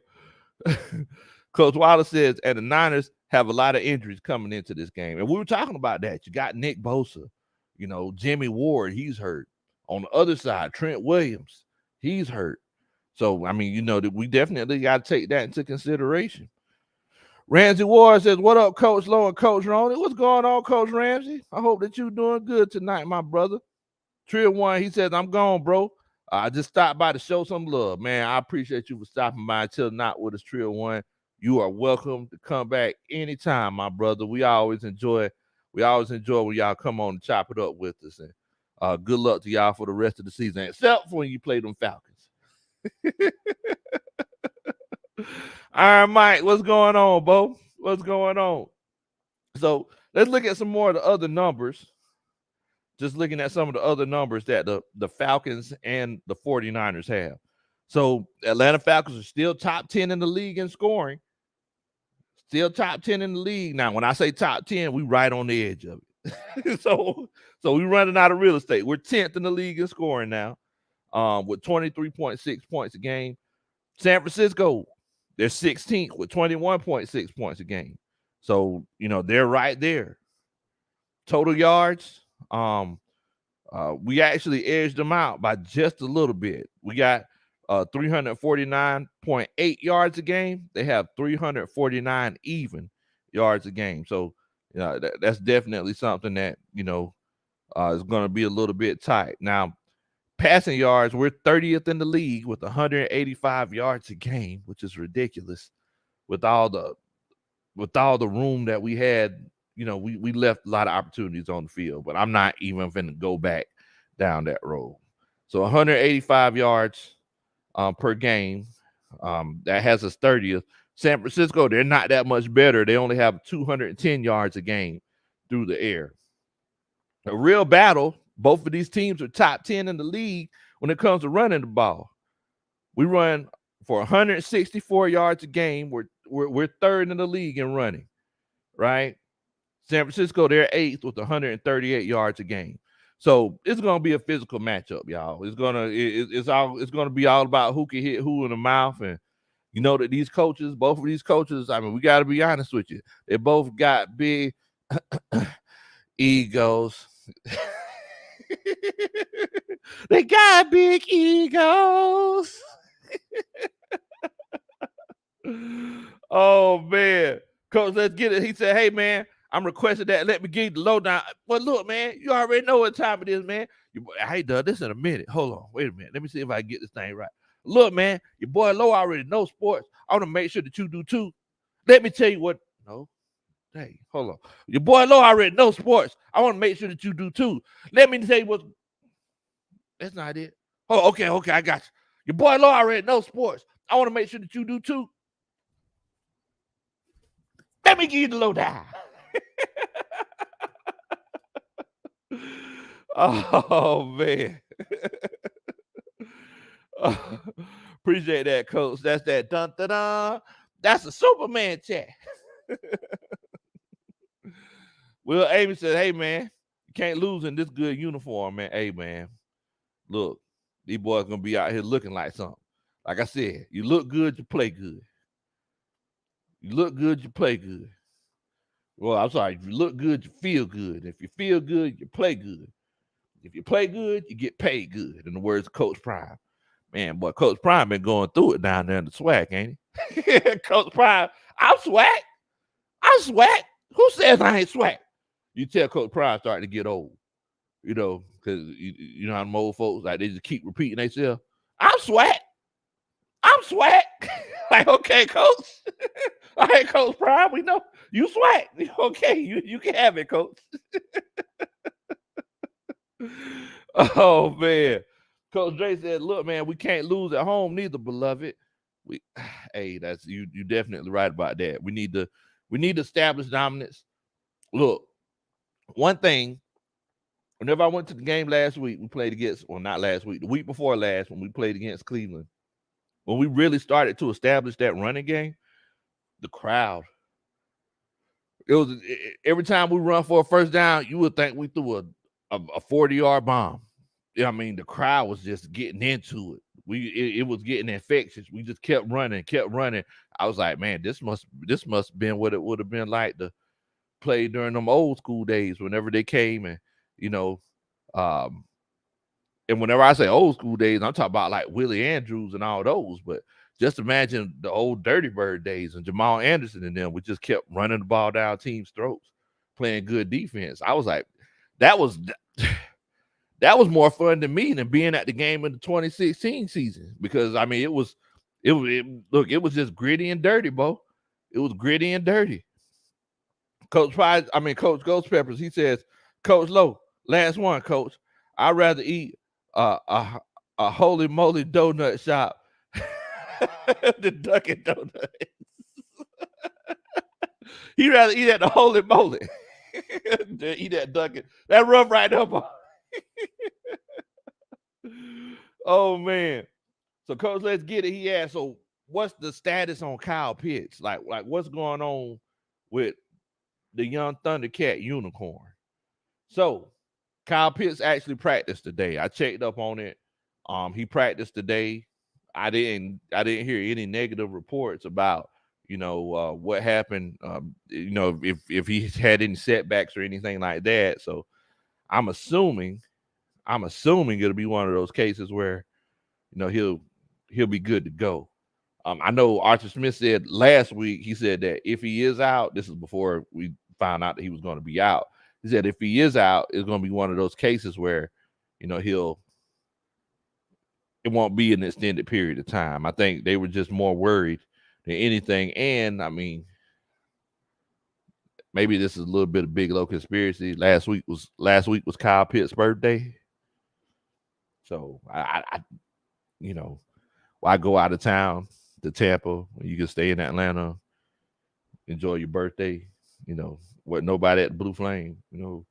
Coach Wilder says, and the Niners have a lot of injuries coming into this game. And we were talking about that. You got Nick Bosa, Jimmy Ward, he's hurt. On the other side, Trent Williams, he's hurt. So, we definitely got to take that into consideration. Ramsey Ward says, what up, Coach Low and Coach Ronnie? What's going on, Coach Ramsey? I hope that you're doing good tonight, my brother. Trill One, he says, I'm gone, bro. I just stopped by to show some love. Man, I appreciate you for stopping by until not with us, Trill One. You are welcome to come back anytime, my brother. We always enjoy when y'all come on and chop it up with us. And good luck to y'all for the rest of the season, except for when you play them Falcons. All right, Mike, what's going on, Bo? What's going on? So let's look at some more of the other numbers. Just looking at some of the other numbers that the Falcons and the 49ers have. So Atlanta Falcons are still top 10 in the league in scoring. Still top 10 in the league. Now, when I say top 10, we right on the edge of it. so we running out of real estate. We're 10th in the league in scoring now, with 23.6 points a game. San Francisco, they're 16th with 21.6 points a game. So, they're right there. Total yards, we actually edged them out by just a little bit. We got 349.8 yards a game. They have 349 even yards a game. So, that's definitely something that, is going to be a little bit tight. Now, passing yards, we're 30th in the league with 185 yards a game, which is ridiculous with all the room that we had. We left a lot of opportunities on the field, but I'm not even going to go back down that road. So 185 yards per game. That has us 30th. San Francisco, they're not that much better. They only have 210 yards a game through the air. A real battle. Both of these teams are top 10 in the league when it comes to running the ball. We run for 164 yards a game. We're third in the league in running, right? San Francisco, they're eighth with 138 yards a game. So it's gonna be a physical matchup, y'all. It's gonna be all about who can hit who in the mouth. And that these coaches, both of these coaches, I mean, we gotta be honest with you. They both got big egos. They got big egos. Oh man. Coach, let's get it. He said, hey man, I'm requesting that. Let me give you the lowdown. Well, look, man, you already know what time it is, man. I done this in a minute. Hold on. Wait a minute. Let me see if I can get this thing right. Look, man, your boy Low already knows sports. I want to make sure that you do too. Let me tell you what. No. Hey, hold on. Your boy Low already knows sports. I want to make sure that you do too. Let me tell you what. That's not it. Oh, okay, I got you. Your boy Low already knows sports. I want to make sure that you do too. Let me give you the lowdown. Oh man. Appreciate that, Coach. That's that dun dun dun. That's a Superman chat. Well, Amy said, hey man, you can't lose in this good uniform, man. Hey man, look, these boys gonna be out here looking like something. Like I said, you look good, you play good. You look good, you play good. Well, I'm sorry, if you look good, you feel good. If you feel good, you play good. If you play good, you get paid good. In the words of Coach Prime. Man, boy, Coach Prime been going through it down there in the swag, ain't he? Coach Prime, I'm swag. I'm swag. Who says I ain't swag? You tell Coach Prime starting to get old, because you know how them old folks, like, they just keep repeating themselves. I'm swag. I'm swag. Like, okay, Coach. All right, Coach Prime, we know you swag. Okay, you can have it, Coach. Oh man. Coach Dre said, look, man, we can't lose at home neither, beloved. Hey, that's you definitely right about that. We need to establish dominance. Look, one thing, whenever I went to the game last week, we played against, well, not last week, the week before last, when we played against Cleveland, when we really started to establish that running game, the crowd. Every time we run for a first down, you would think we threw a 40-yard bomb. I mean, the crowd was just getting into it. It was getting infectious. We just kept running. I was like, man, this must have been what it would have been like to play during them old school days whenever they came. And um, and whenever I say old school days, I'm talking about like Willie Andrews and all those. But just imagine the old Dirty Bird days and Jamal Anderson and them. We just kept running the ball down teams' throats, playing good defense. I was like, that was more fun to me than being at the game in the 2016 season, because I mean it was just gritty and dirty, Bo. It was gritty and dirty. Coach Ghost Peppers, he says, Coach Low, last one, Coach. I'd rather eat a holy moly donut shop than Dunkin' Donuts. He rather eat at the Holy Moly than eat at Dunkin'. That rough right there, boy. Oh man. So Coach, let's get it. He asked, so what's the status on Kyle Pitts? Like what's going on with the young Thundercat unicorn? So Kyle Pitts actually practiced today. I checked up on it. He practiced today. I didn't hear any negative reports about what happened. If he had any setbacks or anything like that. So I'm assuming it'll be one of those cases where he'll be good to go. I know Arthur Smith said last week, he said that if he is out, this is before we found out that he was going to be out. He said if he is out, it's going to be one of those cases where, it won't be an extended period of time. I think they were just more worried than anything. And I mean, maybe this is a little bit of Big Low conspiracy. Last week was Kyle Pitts' birthday. So why go out of town to Tampa when you can stay in Atlanta, enjoy your birthday, what nobody at the Blue Flame, y'all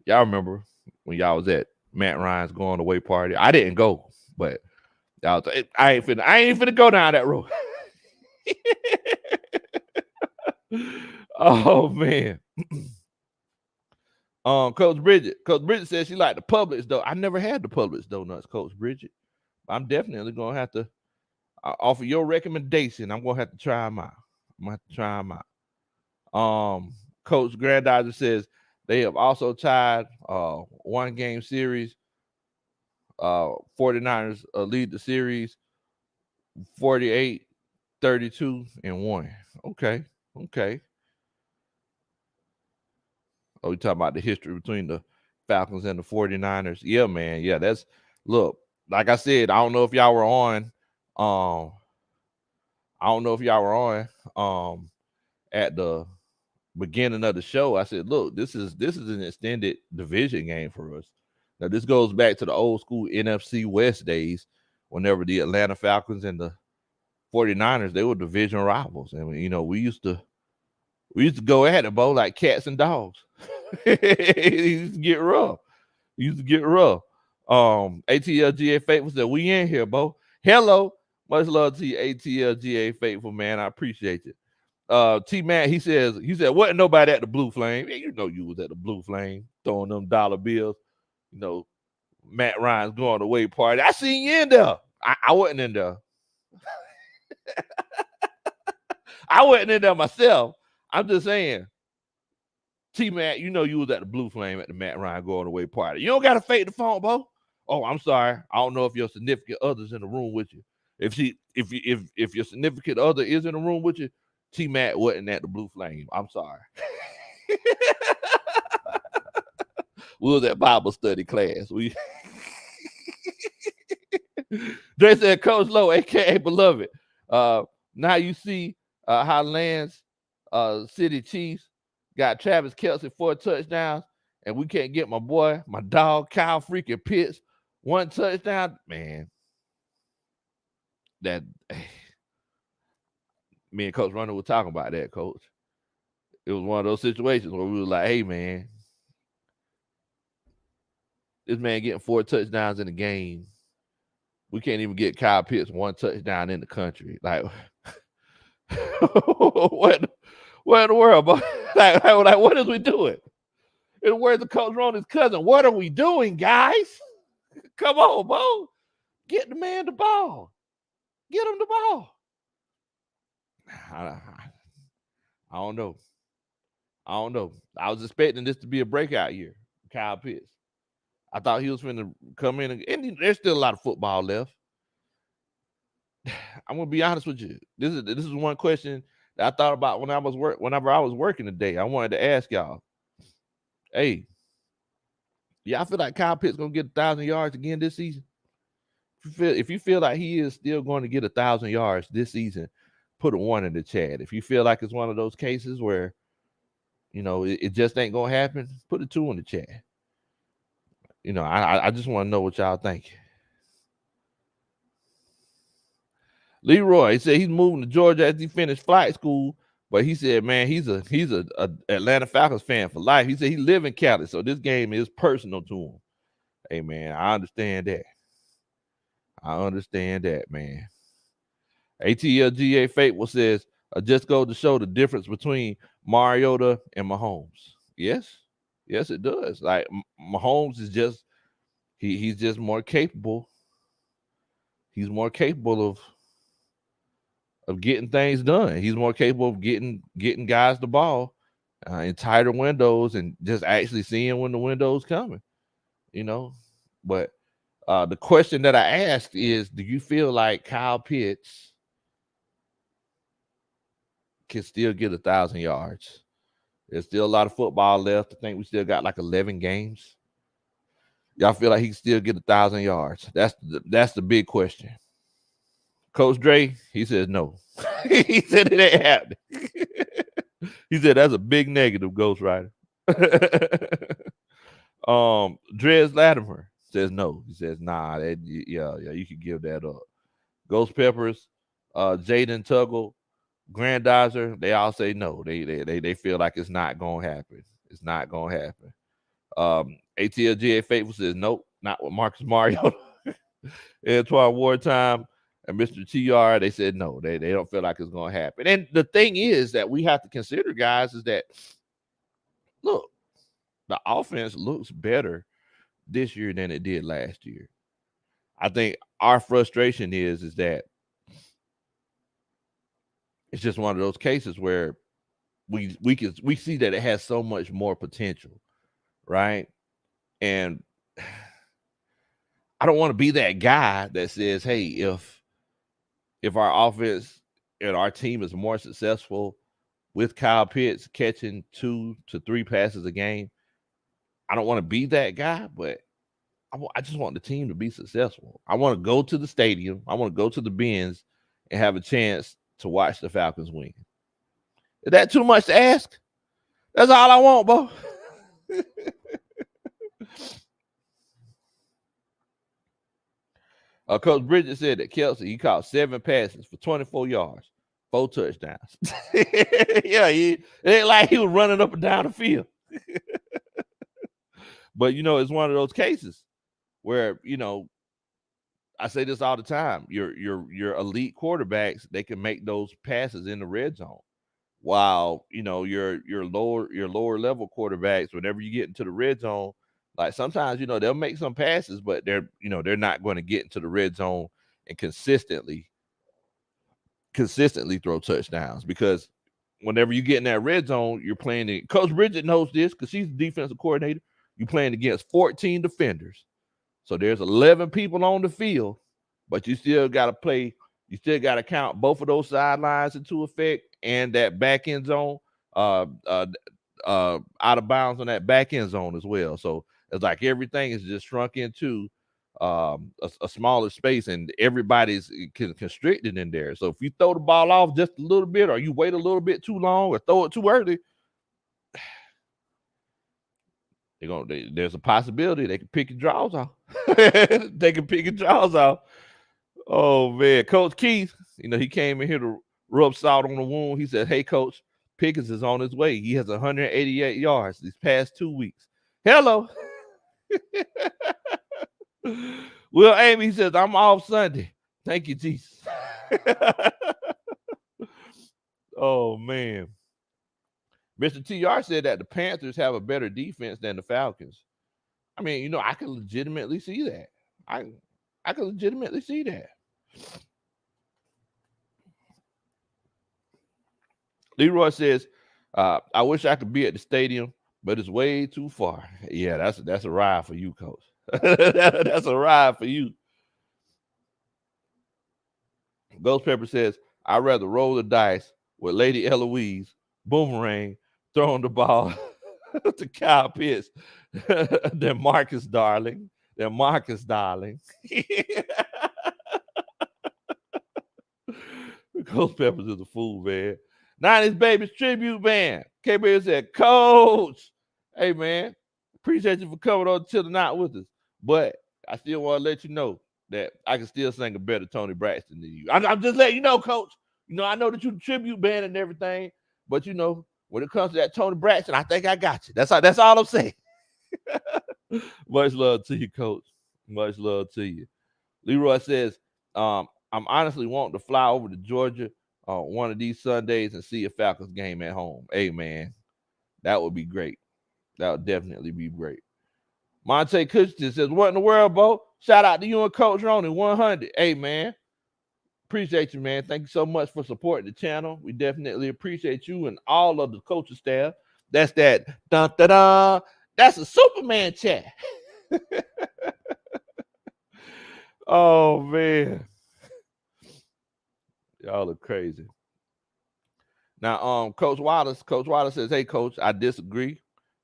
remember when y'all was at Matt Ryan's going away party. I didn't go, but y'all I ain't finna go down that road. Oh man. Coach Bridget says she liked the Publix though. I never had the Publix donuts, Coach Bridget. I'm definitely gonna have to offer your recommendation. I'm gonna have to try them out. Coach Grandizer says they have also tied one game series. 49ers lead the series 48-32 and 1. Okay. Oh, we talking about the history between the Falcons and the 49ers. Yeah, man. Yeah, look, like I said, I don't know if y'all were on. At the beginning of the show. I said, look, this is an extended division game for us. Now, this goes back to the old school NFC West days, whenever the Atlanta Falcons and the 49ers, they were division rivals. And we used to go at it, Bo, like cats and dogs. It used to get rough. ATLGA Faithful said, we in here, Bo. Hello. Much love to you, ATLGA Faithful, man. I appreciate it. T Matt, he said, wasn't nobody at the Blue Flame. Yeah, you was at the Blue Flame, throwing them dollar bills. Matt Ryan's going away party. I seen you in there. I wasn't in there. I wasn't in there myself. I'm just saying. T Matt, you was at the Blue Flame at the Matt Ryan going away party. You don't gotta fake the phone, Bo. Oh, I'm sorry. I don't know if your significant other's in the room with you. If your significant other is in the room with you, T Matt wasn't at the Blue Flame. I'm sorry. We was at Bible study class. They said Coach Low, aka Beloved. Now you see how Lance City Chiefs got Travis Kelce 4 touchdowns, and we can't get my dog Kyle freaking Pitts 1 touchdown. Man, that me and Coach Runner were talking about that, Coach. It was one of those situations where we were like, hey, man, this man getting 4 touchdowns in the game. We can't even get Kyle Pitts 1 touchdown in the country. Like, what in the world, boy? like, what is we doing? In the words of Coach Ronnie's cousin, what are we doing, guys? Come on, Bo. Get the man the ball. Get him the ball. I don't know. I was expecting this to be a breakout year, Kyle Pitts. I thought he was going to come in, and there's still a lot of football left. I'm gonna be honest with you. This is one question that I thought about whenever I was working today. I wanted to ask y'all, hey, y'all feel like Kyle Pitts gonna get 1,000 yards again this season? If you feel like he is still going to get 1,000 yards this season, put a 1 in the chat. If you feel like it's one of those cases where it just ain't gonna happen, put a 2 in the chat. I just want to know what y'all think. Leroy, he said he's moving to Georgia as he finished flight school, But he said, man, he's a Atlanta Falcons fan for life. He said he live in Cali, so this game is personal to him. Hey, man, I understand that. I understand that, man. ATLGA Fateful says, just go to show the difference between Mariota and Mahomes. Yes, yes, it does. Like Mahomes is just he's just more capable. He's more capable of getting things done. He's more capable of getting guys the ball in tighter windows and just actually seeing when the window's coming. You know, but the question that I asked is, do you feel like Kyle Pitts can still get 1,000 yards? There's still a lot of football left. I think we still got like 11 games. Y'all feel like he can still get 1,000 yards? That's the big question. Coach Dre, he says no. He said it ain't happening. He said that's a big negative, Ghost Rider. Dres Latimer says no. He says, nah, yeah, you can give that up. Ghost Peppers, Jaden Tuggle, Grandizer, they all say no. They feel like it's not gonna happen. It's not gonna happen. ATLGA Faithful says nope, not with Marcus Mariota. Antoine Wartime and Mr. TR, they said no. They don't feel like it's gonna happen. And the thing is that we have to consider, guys, is that look, the offense looks better this year than it did last year. I think our frustration is that it's just one of those cases where we see that it has so much more potential, right? And I don't want to be that guy that says, hey, if our offense and our team is more successful with Kyle Pitts catching 2 to 3 passes a game, I don't want to be that guy, but I just want the team to be successful. I want to go to the stadium. I want to go to the Benz and have a chance to watch the Falcons win. Is that too much to ask? That's all I want, bro. Coach Bridget said that Kelsey, he caught 7 passes for 24 yards, 4 touchdowns. Yeah, it ain't like he was running up and down the field. But, it's one of those cases where, I say this all the time. Your elite quarterbacks, they can make those passes in the red zone. While, your lower level quarterbacks, whenever you get into the red zone, like sometimes, they'll make some passes, but they're not going to get into the red zone and consistently throw touchdowns, because whenever you get in that red zone, you're playing. Coach Bridget knows this because she's the defensive coordinator. You're playing against 14 defenders. So there's 11 people on the field, but you still got to play. You still got to count both of those sidelines into effect and that back end zone, out of bounds on that back end zone as well. So it's like everything is just shrunk into a smaller space, and everybody's constricted in there. So if you throw the ball off just a little bit, or you wait a little bit too long, or throw it too early, there's a possibility they can pick your draws off. They can pick your draws off. Oh man, Coach Keith, he came in here to rub salt on the wound. He said, "Hey, Coach, Pickens is on his way. He has 188 yards these past 2 weeks." Hello. Will Amy says, "I'm off Sunday. Thank you, Jesus." Oh man. Mr. TR said that the Panthers have a better defense than the Falcons. I mean, I can legitimately see that. I can legitimately see that. Leroy says, I wish I could be at the stadium, but it's way too far. Yeah, that's a ride for you, Coach. That's a ride for you. Ghost Pepper says, I'd rather roll the dice with Lady Eloise, Boomerang, throwing the ball to Kyle Pitts than Marcus Darling. Ghost Peppers is a fool, man. 90s Babies Tribute Band. K-Bear said, Coach, hey, man, appreciate you for coming on to the night with us. But I still want to let you know that I can still sing a better Tony Braxton than you. I'm just letting you know, Coach. I know that you're the tribute band and everything, But when it comes to that Tony Braxton, I think I got you. That's all I'm saying. Much love to you, Coach. Much love to you. Leroy says, I'm honestly wanting to fly over to Georgia one of these Sundays and see a Falcons game at home. Hey, man, that would be great. That would definitely be great. Monte Cushington says, what in the world, Bo? Shout out to you and Coach Ronnie, 100. Hey, man, appreciate you, man. Thank you so much for supporting the channel. We definitely appreciate you and all of the coaching staff. That's that dun-da-dun. That's a Superman chat. Oh, man. Y'all are crazy. Now, Coach Wilder says, hey, Coach, I disagree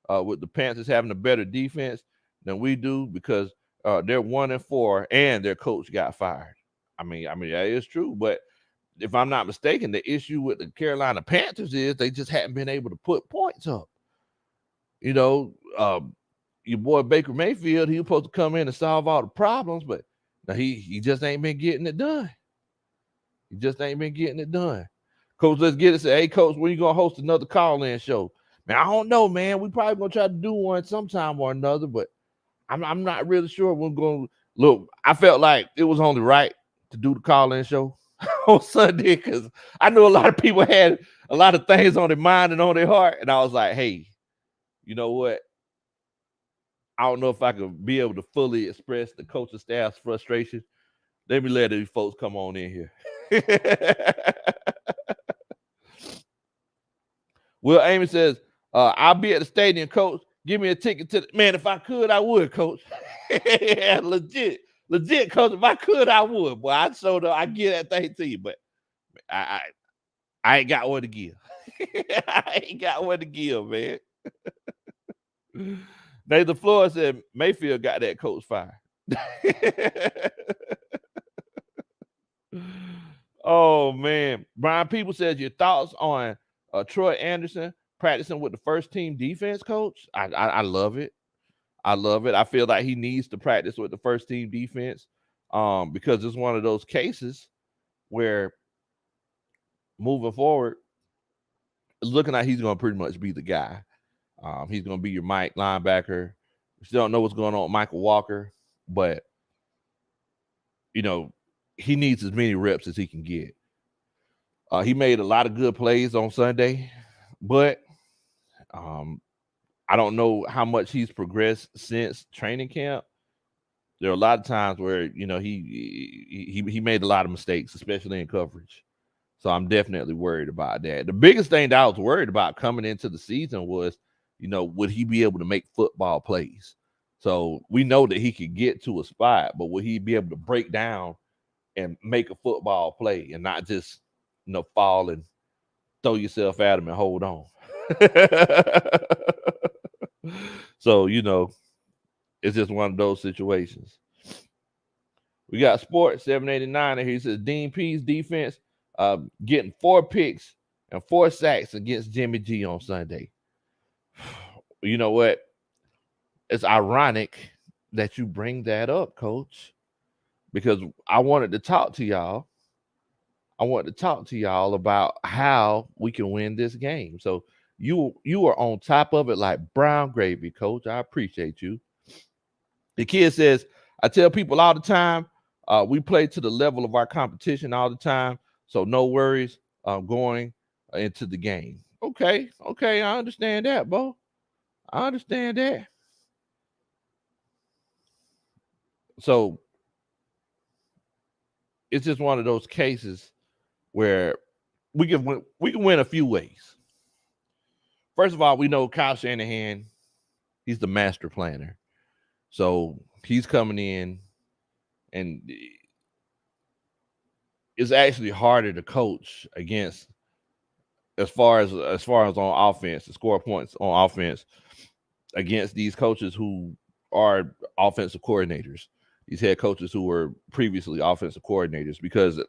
with the Panthers having a better defense than we do because they're 1-4 and their coach got fired. I mean, that is true. But if I'm not mistaken, the issue with the Carolina Panthers is they just haven't been able to put points up. Your boy Baker Mayfield, he was supposed to come in and solve all the problems, but he just ain't been getting it done. He just ain't been getting it done. Coach, let's get it. Say, hey, Coach, when you gonna host another call-in show? Man, I don't know, man. We probably gonna try to do one sometime or another, but I'm not really sure we're gonna look. I felt like it was only right to do the call-in show on Sunday because I knew a lot of people had a lot of things on their mind and on their heart, and I was like, hey, you know what? I don't know if I could be able to fully express the coaching staff's frustration. Let me let these folks come on in here. Will Amy says, I'll be at the stadium, Coach. Give me a ticket to man. If I could, I would, Coach. legit, Coach. If I could, I would. Boy, I showed up. I get that thing to you, but I ain't got one to give. I ain't got one to give, man. Nathan Flores said Mayfield got that coach fired. Oh, man. Brian People says, your thoughts on Troy Anderson practicing with the first team defense coach? I love it. I love it. I feel like he needs to practice with the first team defense because it's one of those cases where moving forward, it's looking like he's going to pretty much be the guy. He's going to be your Mike linebacker. We still don't know what's going on with Michael Walker, but, he needs as many reps as he can get. He made a lot of good plays on Sunday, but I don't know how much he's progressed since training camp. There are a lot of times where, he made a lot of mistakes, especially in coverage. So I'm definitely worried about that. The biggest thing that I was worried about coming into the season was, would he be able to make football plays? So we know that he could get to a spot, but would he be able to break down and make a football play and not just, fall and throw yourself at him and hold on? So, it's just one of those situations. We got Sports 789 and he says Dean P's defense getting 4 picks and 4 sacks against Jimmy G on Sunday. You know what? It's ironic that you bring that up, Coach, because I wanted to talk to y'all. I want to talk to y'all about how we can win this game. So you are on top of it like brown gravy, Coach. I appreciate you. The kid says, I tell people all the time, we play to the level of our competition all the time. So no worries going into the game. Okay. I understand that, Bo. I understand that. So it's just one of those cases where we can win a few ways. First of all, we know Kyle Shanahan, he's the master planner. So he's coming in and it's actually harder to coach against as far as on offense, to score points on offense against these coaches who are offensive coordinators, these head coaches who were previously offensive coordinators, because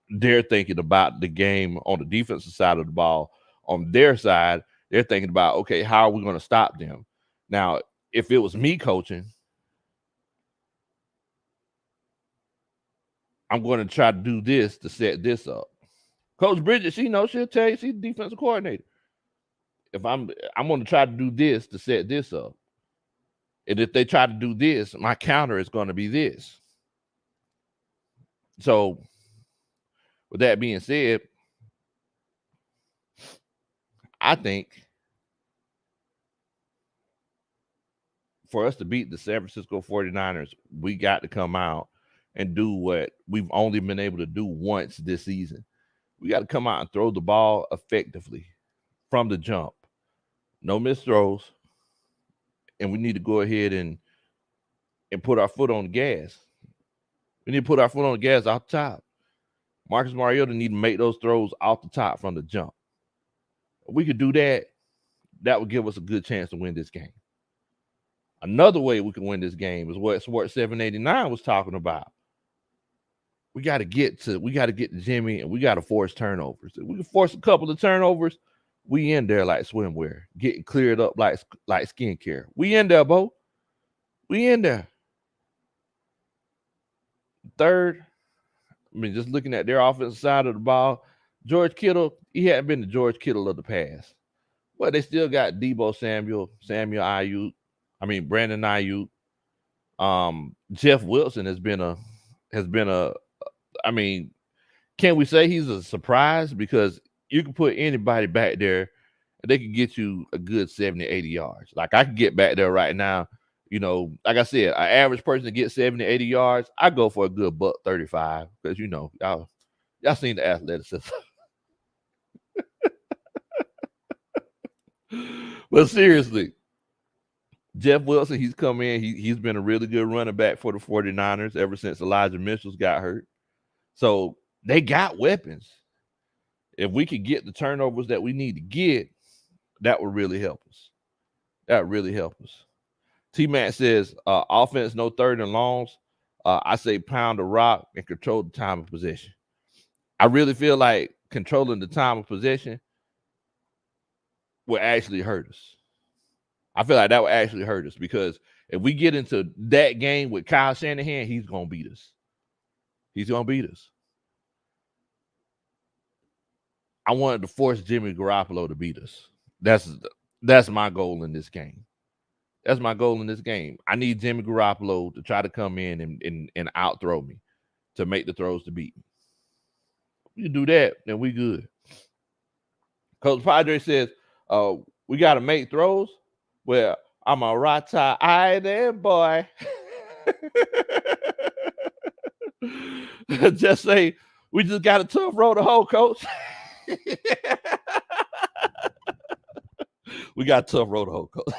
they're thinking about the game on the defensive side of the ball. On their side, they're thinking about, okay, how are we going to stop them? Now, if it was me coaching, I'm going to try to do this to set this up. Coach Bridget, she knows, she'll tell you she's the defensive coordinator. If I'm going to try to do this to set this up. And if they try to do this, my counter is going to be this. So, with that being said, I think for us to beat the San Francisco 49ers, we got to come out and do what we've only been able to do once this season. We got to come out and throw the ball effectively from the jump. No missed throws. And we need to go ahead and put our foot on the gas. We need to put our foot on the gas off the top. Marcus Mariota need to make those throws off the top from the jump. If we could do that, that would give us a good chance to win this game. Another way we can win this game is what Sports 789 was talking about. We got to get to Jimmy, and we got to force turnovers. If we can force a couple of turnovers, we in there like swimwear, getting cleared up like skincare. We in there, Bo. We in there. Third, I mean, just looking at their offensive side of the ball, George Kittle, he hadn't been the George Kittle of the past. But they still got Deebo Samuel Ayuk, Brandon Ayuk. Jeff Wilson has been a can we say he's a surprise? Because you can put anybody back there and they can get you a good 70, 80 yards. Like I can get back there right now. Like I said, an average person to get 70, 80 yards, I go for a good $135 because y'all seen the athleticism. But seriously, Jeff Wilson, he's come in. He's been a really good running back for the 49ers ever since Elijah Mitchell's got hurt. So they got weapons. If we could get the turnovers that we need to get, that would really help us. That would really help us. T-Mac says, offense, no third and longs. I say pound the rock and control the time of possession. I really feel like controlling the time of possession will actually hurt us. I feel like that will actually hurt us because if we get into that game with Kyle Shanahan, he's going to beat us. He's going to beat us. I wanted to force Jimmy Garoppolo to beat us. That's my goal in this game. That's my goal in this game. I need Jimmy Garoppolo to try to come in and out-throw me to make the throws to beat me. If you do that, then we good. Coach Padre says, we got to make throws. Well, I'm a right-eye there, boy. Just say, we just got a tough road to hoe, Coach. We got a tough road to hoe, Coach.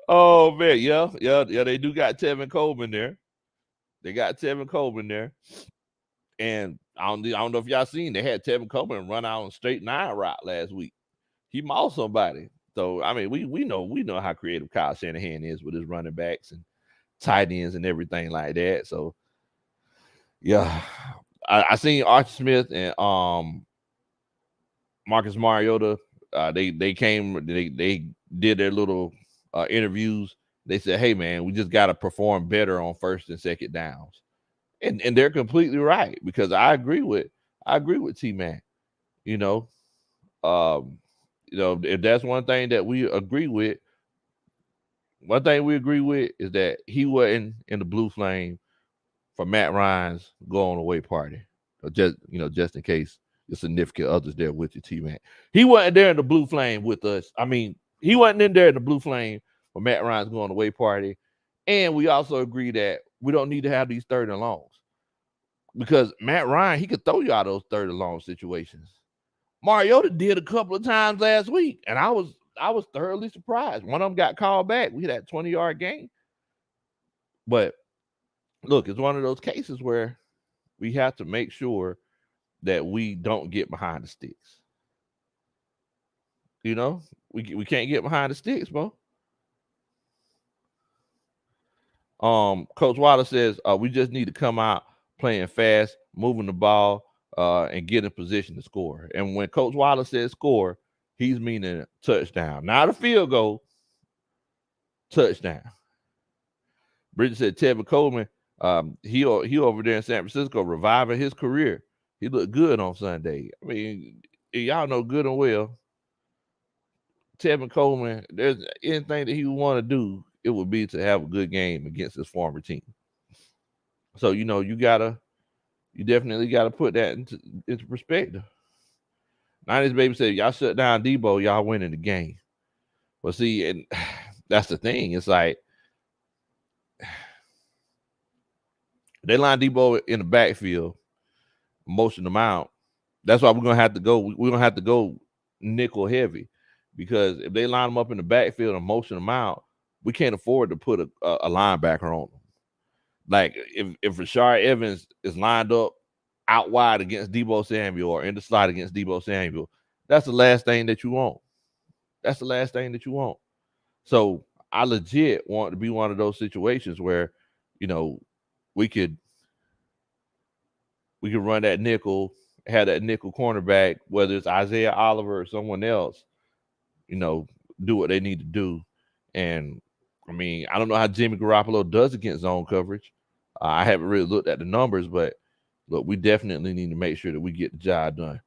Oh, man, yeah, they do got Tevin Coleman there. They got Tevin Coleman there. And I don't know if y'all seen, they had Tevin Coleman run out on straight 9 route last week. He mauled somebody. So, we know how creative Kyle Shanahan is with his running backs and tight ends and everything like that. So, yeah, I seen Archie Smith and Marcus Mariota. They did their little interviews. They said, hey, man, we just got to perform better on first and second downs. And they're completely right because I agree with T-Man. If that's one thing that we agree with, is that he wasn't in the blue flame for Matt Ryan's going away party. Just in case your significant others there with you, T-Man. He wasn't there in the blue flame with us. He wasn't in there in the blue flame for Matt Ryan's going away party. And we also agree that we don't need to have these third and longs. Because Matt Ryan, he could throw you out of those third and long situations. Mariota did a couple of times last week, and I was thoroughly surprised. One of them got called back. We had that 20-yard game. But look, it's one of those cases where we have to make sure that we don't get behind the sticks. We can't get behind the sticks, bro. Coach Waller says we just need to come out playing fast, moving the ball, and get in position to score. And when Coach Waller says score, he's meaning touchdown, not a field goal. Touchdown. Bridget said Tevin Coleman He over there in San Francisco reviving his career. He looked good on Sunday. I mean, y'all know good and well, Tevin Coleman, there's anything that he would want to do, it would be to have a good game against his former team. So, you definitely gotta put that into perspective. 90s baby said, y'all shut down Debo, y'all winning the game. Well, see, and that's the thing. It's like they line Debo in the backfield, motion them out. That's why we're gonna have to go. We're gonna have to go nickel heavy, because if they line them up in the backfield and motion them out, we can't afford to put a linebacker on them. Like if Rashard Evans is lined up out wide against Debo Samuel or in the slot against Debo Samuel, that's the last thing that you want. That's the last thing that you want. So I legit want to be one of those situations where, we could run that nickel, have that nickel cornerback, whether it's Isaiah Oliver or someone else, do what they need to do. And I mean, I don't know how Jimmy Garoppolo does against zone coverage. I haven't really looked at the numbers, but look, we definitely need to make sure that we get the job done.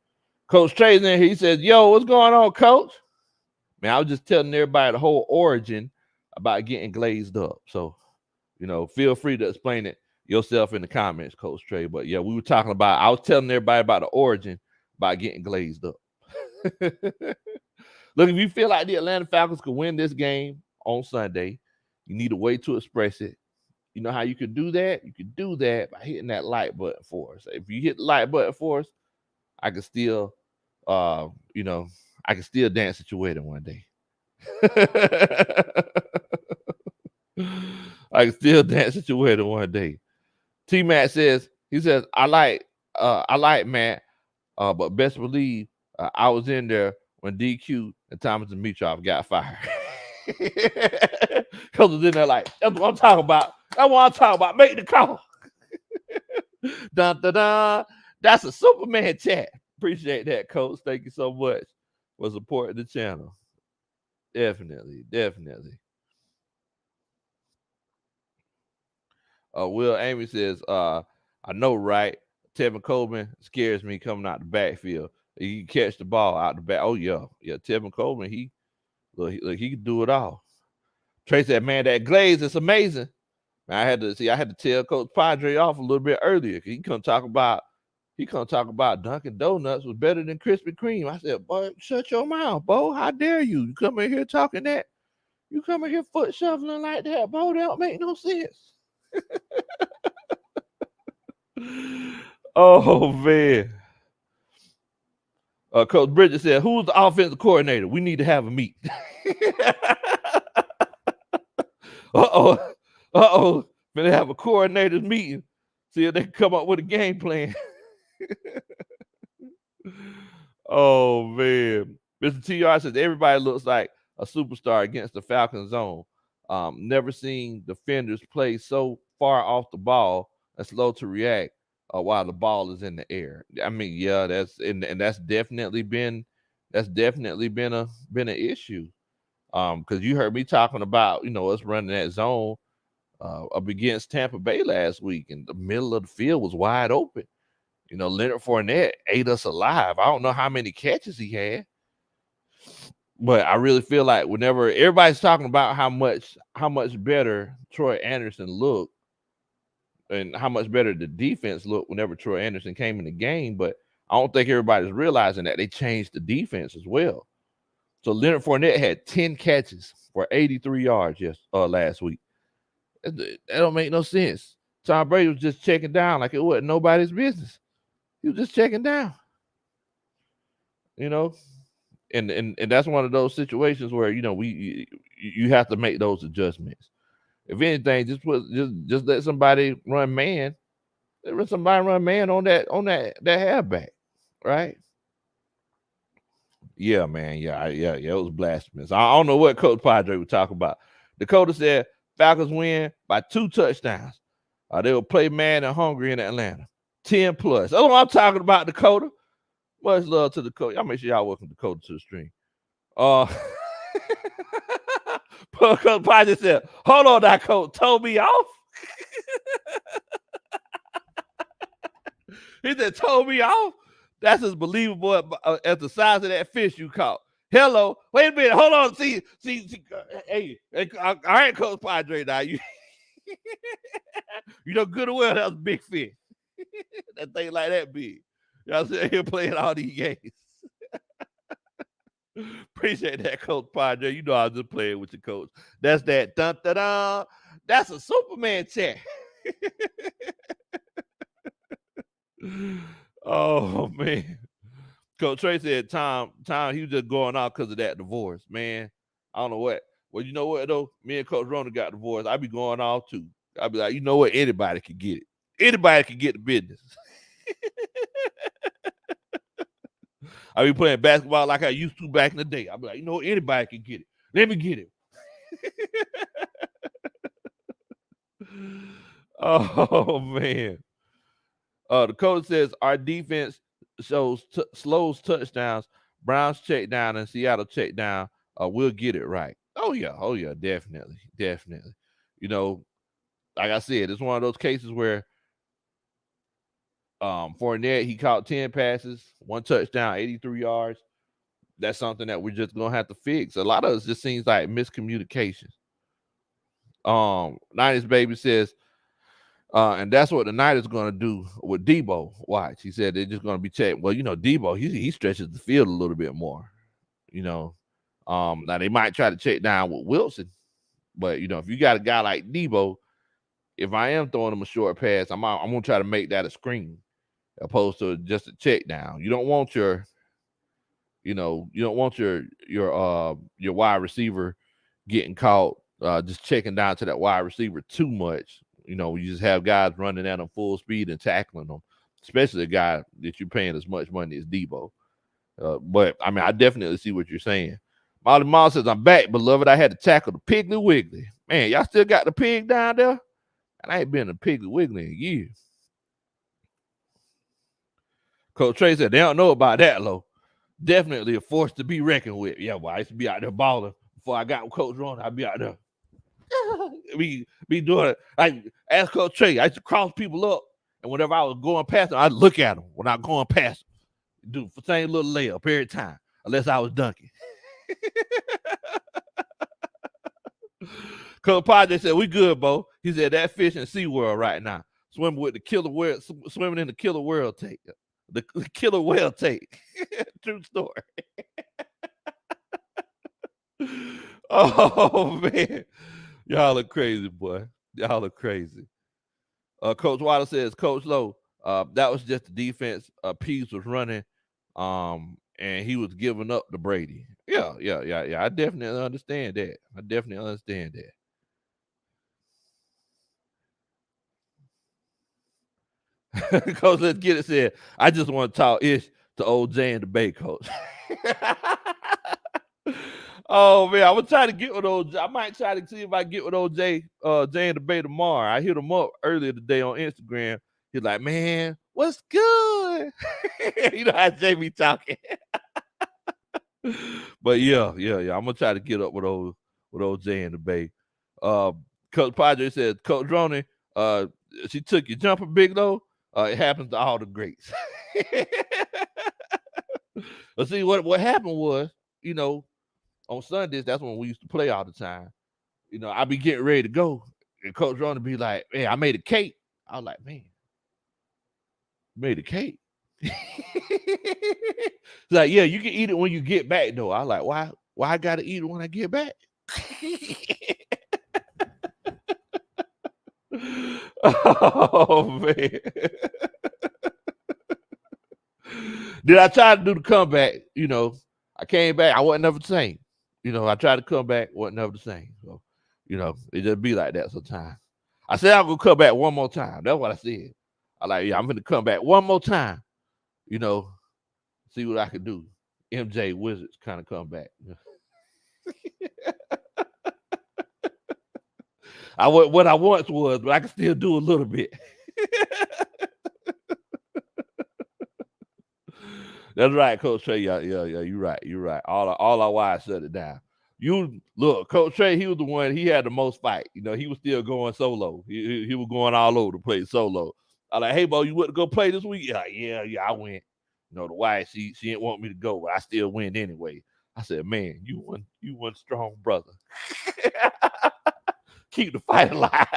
Coach Trey's in here. He says, yo, what's going on, Coach? Man, I was just telling everybody the whole origin about getting glazed up. So, feel free to explain it yourself in the comments, Coach Trey. But yeah, I was telling everybody about the origin about getting glazed up. Look, if you feel like the Atlanta Falcons could win this game on Sunday, you need a way to express it. You know how you could do that? You could do that by hitting that like button for us. If you hit the like button for us, I can still, I can still dance at your wedding one day. I can still dance at your wedding one day. T-Mac says, I like Matt, but best believe I was in there when DQ and Thomas Dimitroff got fired. Because was in there like, that's what I'm talking about. That's what I'm talking about. Make the call. Dun, dun, dun. That's a Superman chat. Appreciate that, Coach. Thank you so much for supporting the channel. Definitely. Will Amy says, I know, right? Tevin Coleman scares me coming out the backfield. He can catch the ball out the back. Oh, yeah. Tevin Coleman, he can do it all. Trey said, man, that glaze is amazing. Man, I had to tell Coach Padre off a little bit earlier. He come talk about Dunkin' Donuts was better than Krispy Kreme. I said, boy, shut your mouth, Bo. How dare you? You come in here talking that? You come in here foot shuffling like that, Bo? That don't make no sense. Oh, man. Coach Bridget said, who's the offensive coordinator? We need to have a meet. Uh-oh. Gonna have a coordinators meeting. See if they can come up with a game plan. Oh, man. Mr. TR says, everybody looks like a superstar against the Falcons zone. Never seen defenders play so far off the ball and slow to react while the ball is in the air. I mean, yeah, that's definitely been an issue. Because you heard me talking about, us running that zone up against Tampa Bay last week, and the middle of the field was wide open. Leonard Fournette ate us alive. I don't know how many catches he had, but I really feel like whenever everybody's talking about how much better Troy Anderson looked and how much better the defense looked whenever Troy Anderson came in the game, but I don't think everybody's realizing that they changed the defense as well. So Leonard Fournette had 10 catches for 83 yards last week. That don't make no sense. Tom Brady was just checking down like it wasn't nobody's business. He was just checking down. And that's one of those situations where you have to make those adjustments. If anything, just let somebody run man. Let somebody run man on that halfback, right? Yeah, man. Yeah, it was blasphemous. I don't know what Coach Padre would talk about. Dakota said Falcons win by 2 touchdowns. They will play mad and hungry in Atlanta. 10 plus. That's what I'm talking about, Dakota. Much love to Dakota. Y'all make sure y'all welcome Dakota to the stream. Coach Padre said, hold on, that coach told me off. He said, told me off. That's as believable as the size of that fish you caught. Hello. Wait a minute. Hold on. See. Hey, all right, Coach Padre. Now you know good and well that was a big fish. That thing like that big. Y'all sitting here playing all these games. Appreciate that, Coach Padre. You know I was just playing with your coach. That's that dun da da. That's a Superman check. Oh man. Coach Trey said Tom, he was just going off because of that divorce, man. I don't know what. Well, you know what though? Me and Coach Rona got divorced. I be going off too. I be like, you know what? Anybody can get it. Anybody can get the business. I be playing basketball like I used to back in the day. I be like, you know, anybody can get it. Let me get it. Oh man. The coach says our defense slows touchdowns. Browns check down and Seattle check down. We'll get it right. Oh yeah, definitely. You know, like I said, it's one of those cases where Fournette, he caught 10 passes, 1 touchdown, 83 yards. That's something that we're just gonna have to fix. A lot of it just seems like miscommunication. 90s baby says, and that's what the Niners going to do with Debo. Watch, he said they're just going to be checked. Well, you know, Debo, he stretches the field a little bit more. You know, now they might try to check down with Wilson, but you know, if you got a guy like Debo, if I am throwing him a short pass, I'm gonna try to make that a screen, opposed to just a check down. You don't want your wide receiver getting caught just checking down to that wide receiver too much. You know, you just have guys running at them full speed and tackling them, especially a guy that you're paying as much money as Debo. But I mean, I definitely see what you're saying. Molly Mom says, I'm back, beloved. I had to tackle the Piggly Wiggly. Man, y'all still got the pig down there? And I ain't been a Piggly Wiggly in years. Coach Trey said, they don't know about that, Lo. Definitely a force to be reckoned with. Yeah, well, I used to be out there balling before I got with Coach Ron. I'd be out there. We be doing it. I ask Coach Trey. I used to cross people up, and whenever I was going past them, I'd look at them when I was going past them. Do the same little layup every time, unless I was dunking. Coach Padre said, we good, Bo. He said, that fish in SeaWorld right now. Swimming with the killer whale, swimming in the killer whale tank. The killer whale tank. True story. Oh, man. Y'all are crazy, boy. Y'all are crazy. Coach Water says, Coach Lowe, that was just the defense. Pease was running, and he was giving up to Brady. Yeah. I definitely understand that. Coach, let's get it said. I just want to talk ish to old Jay and the Bay coach. Oh man, I was trying to get with old. I might try to see if I get with old Jay and the Bay tomorrow. I hit him up earlier today on Instagram. He's like, man, what's good? You know how Jay be talking. But yeah. I'm gonna try to get up with old Jay and the Bay. Coach Padre said, Coach Ronnie, she took your jumper, Big Low. It happens to all the greats. But see, what happened was, you know, on Sundays, that's when we used to play all the time. You know, I'd be getting ready to go, and Coach Ron would be like, hey, I made a cake. I was like, man, made a cake. He's like, yeah, you can eat it when you get back, though. I was like, why I gotta eat it when I get back? Oh man. Did I try to do the comeback? You know, I came back, I wasn't never the same. You know, I tried to come back, wasn't never the same. So, you know, it just be like that sometimes. I said I'm gonna come back one more time. That's what I said. I like, yeah, I'm gonna come back one more time. You know, see what I can do. MJ Wizards kind of come back. I what I once was, but I can still do a little bit. That's right, Coach Trey. Yeah, you're right. All our wives shut it down. You look, Coach Trey, he was the one, he had the most fight. You know, he was still going solo. He was going all over the place solo. I like, hey, Bo, you want to go play this week? Yeah, I went. You know, the wife, she didn't want me to go, but I still went anyway. I said, man, you one strong brother. Keep the fight alive.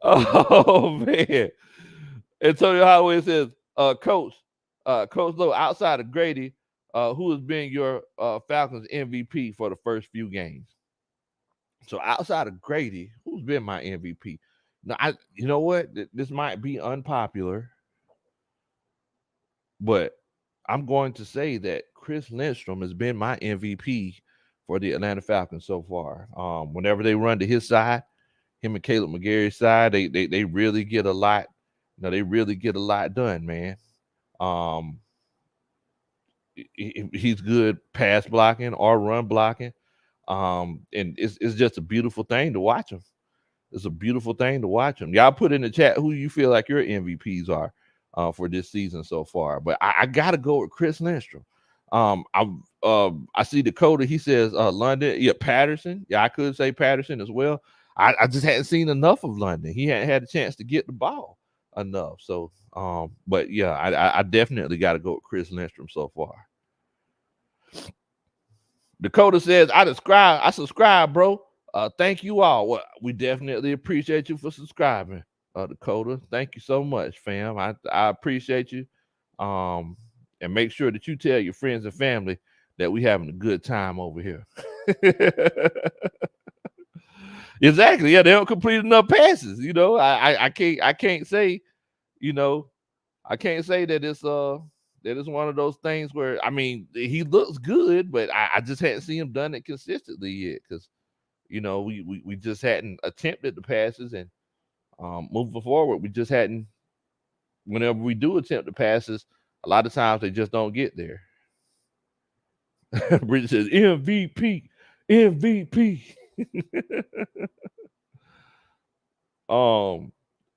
Oh man. Antonio Holloway says, Coach Lowe, outside of Grady, who has been your Falcons MVP for the first few games? So outside of Grady, who's been my MVP? Now, you know what? This might be unpopular, but I'm going to say that Chris Lindstrom has been my MVP for the Atlanta Falcons so far. Whenever they run to his side, him and Caleb McGarry's side, they really get a lot. You know, they really get a lot done, man. Um, he's good pass blocking or run blocking. And it's just a beautiful thing to watch him. It's a beautiful thing to watch him. Y'all put in the chat who you feel like your MVPs are for this season so far. But I gotta go with Chris Lindstrom. I see Dakota. He says London. Yeah, Patterson. Yeah, I could say Patterson as well. I just hadn't seen enough of London. He hadn't had a chance to get the ball enough. So, but yeah, I definitely got to go with Chris Lindstrom so far. Dakota says, I subscribe, bro. Thank you all. Well, we definitely appreciate you for subscribing, Dakota. Thank you so much, fam. I appreciate you. And make sure that you tell your friends and family that we having a good time over here. Exactly. Yeah, they don't complete enough passes. You know, I can't say, you know, I can't say that it's one of those things where, I mean, he looks good, but I just hadn't seen him done it consistently yet, because you know we just hadn't attempted the passes, and moving forward we just hadn't. Whenever we do attempt the passes, a lot of times they just don't get there. Bridget says MVP.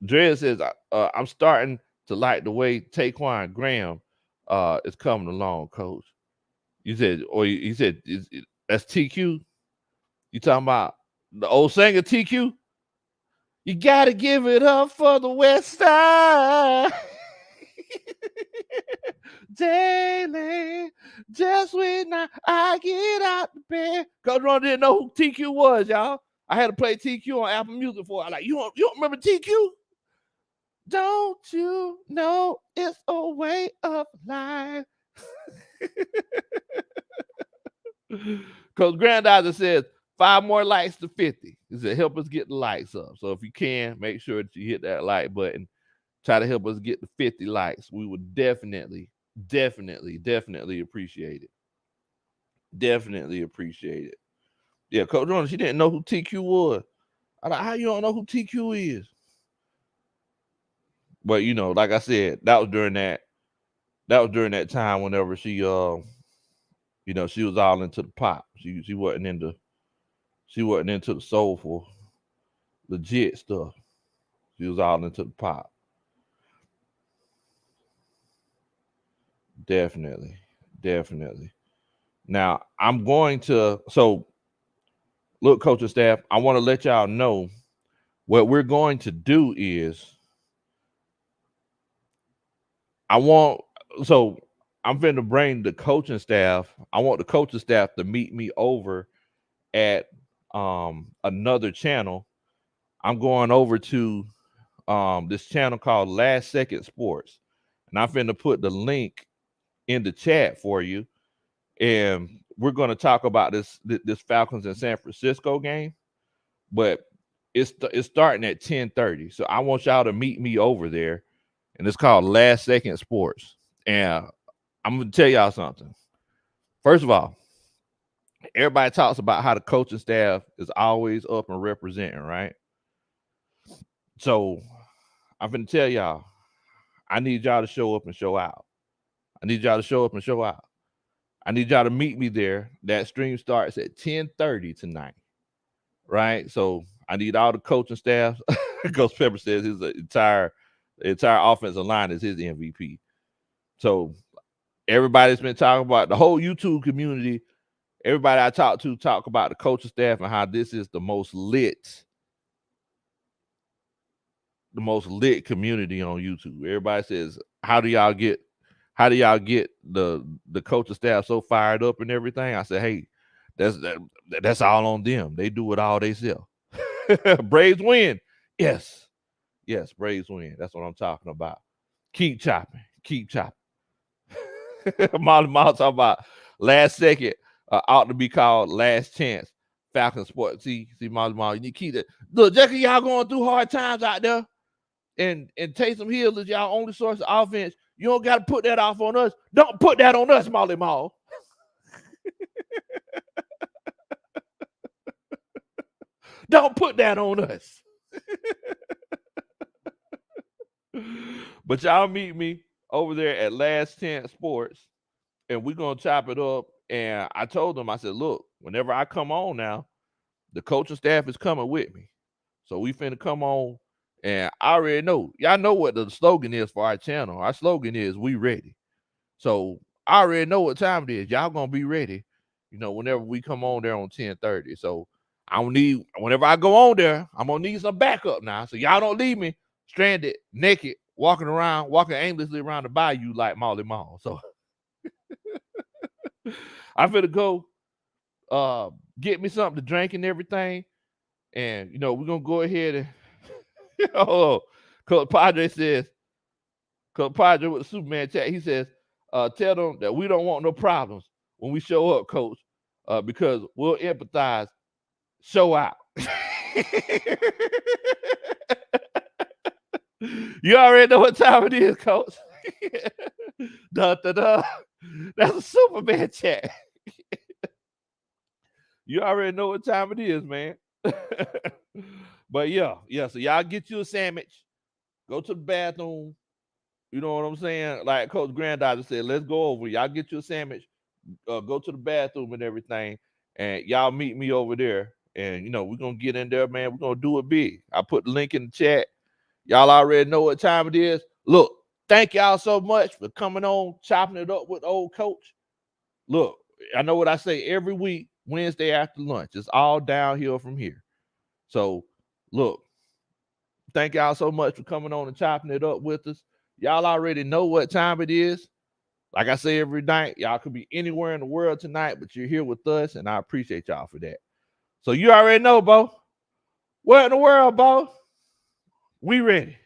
Dred says I'm starting to like the way Taquan Graham is coming along, Coach. You said, or he said, that's TQ. You talking about the old singer TQ? You gotta give it up for the West Side. Daily, just when I get out the bed. Coach Ron didn't know who TQ was, y'all. I had to play TQ on Apple Music for. I like, you don't remember TQ? Don't you know it's a way of life? Coach Grandizer says 5 more likes to 50. He said help us get the likes up. So if you can, make sure that you hit that like button. Try to help us get the 50 likes. We would definitely appreciate it. Definitely appreciate it. Yeah, Coach Jones, she didn't know who TQ was. I like, how you don't know who TQ is? But you know, like I said, that was during that time whenever she you know, she was all into the pop. She wasn't into the soulful, legit stuff. She was all into the pop. Definitely. Now I'm going to look, coach and staff, I want to let y'all know what we're going to do is I'm going to bring the coaching staff. I want the coaching staff to meet me over at another channel. I'm going over to this channel called Last Second Sports, and I'm finna put the link in the chat for you. And we're going to talk about this Falcons and San Francisco game, but it's starting at 10:30. So I want y'all to meet me over there, and it's called Last Second Sports. And I'm going to tell y'all something. First of all, everybody talks about how the coaching staff is always up and representing, right? So I'm going to tell y'all, I need y'all to show up and show out. I need y'all to meet me there. That stream starts at 10:30 tonight, right? So I need all the coaching staff. Coach Pepper says his entire offensive line is his MVP. So everybody's been talking about, the whole YouTube community, everybody I talk to talk about the coaching staff and how this is the most lit the most lit community on YouTube. Everybody says, how do y'all get the coaching staff so fired up and everything? I said, hey, that's all on them. They do it all themselves. Braves win. Yes. Yes, Braves win. That's what I'm talking about. Keep chopping. Keep chopping. Molly Miles talking about last second ought to be called last chance. Falcon Sport. See, Molly Miles, you need to keep that. Look, just 'cause y'all going through hard times out there, and Taysom Hill is y'all only source of offense. You don't got to put that off on us. Don't put that on us, Molly Miles. Don't put that on us. But y'all meet me over there at Last Chance Sports, and we're gonna chop it up. And I told them, I said, look, whenever I come on now, the coaching staff is coming with me. So we finna come on, and I already know. Y'all know what the slogan is for our channel. Our slogan is "We ready." So I already know what time it is. Y'all gonna be ready, whenever we come on there on 10:30. So I don't need, whenever I go on there, I'm gonna need some backup now. So y'all don't leave me stranded, naked, walking aimlessly around the bayou like Molly Mall. So I'm finna go get me something to drink and everything. And we're gonna go ahead and oh, Coach Padre with the Superman chat, he says, tell them that we don't want no problems when we show up, Coach, because we'll empathize. Show out. You already know what time it is, Coach. Da, da, da. That's a Superman chat. You already know what time it is, man. But yeah. So y'all get you a sandwich, go to the bathroom. You know what I'm saying? Like Coach Granddaughter said, let's go over. Y'all get you a sandwich, go to the bathroom and everything, and y'all meet me over there. And we're gonna get in there, man. We're gonna do it big. I put the link in the chat. Y'all already know what time it is. Look, thank y'all so much for coming on, chopping it up with old Coach. Look, I know what I say every week, Wednesday after lunch. It's all downhill from here. So, look, thank y'all so much for coming on and chopping it up with us. Y'all already know what time it is. Like I say every night, y'all could be anywhere in the world tonight, but you're here with us, and I appreciate y'all for that. So you already know, Bo. What in the world, Bo? We ready.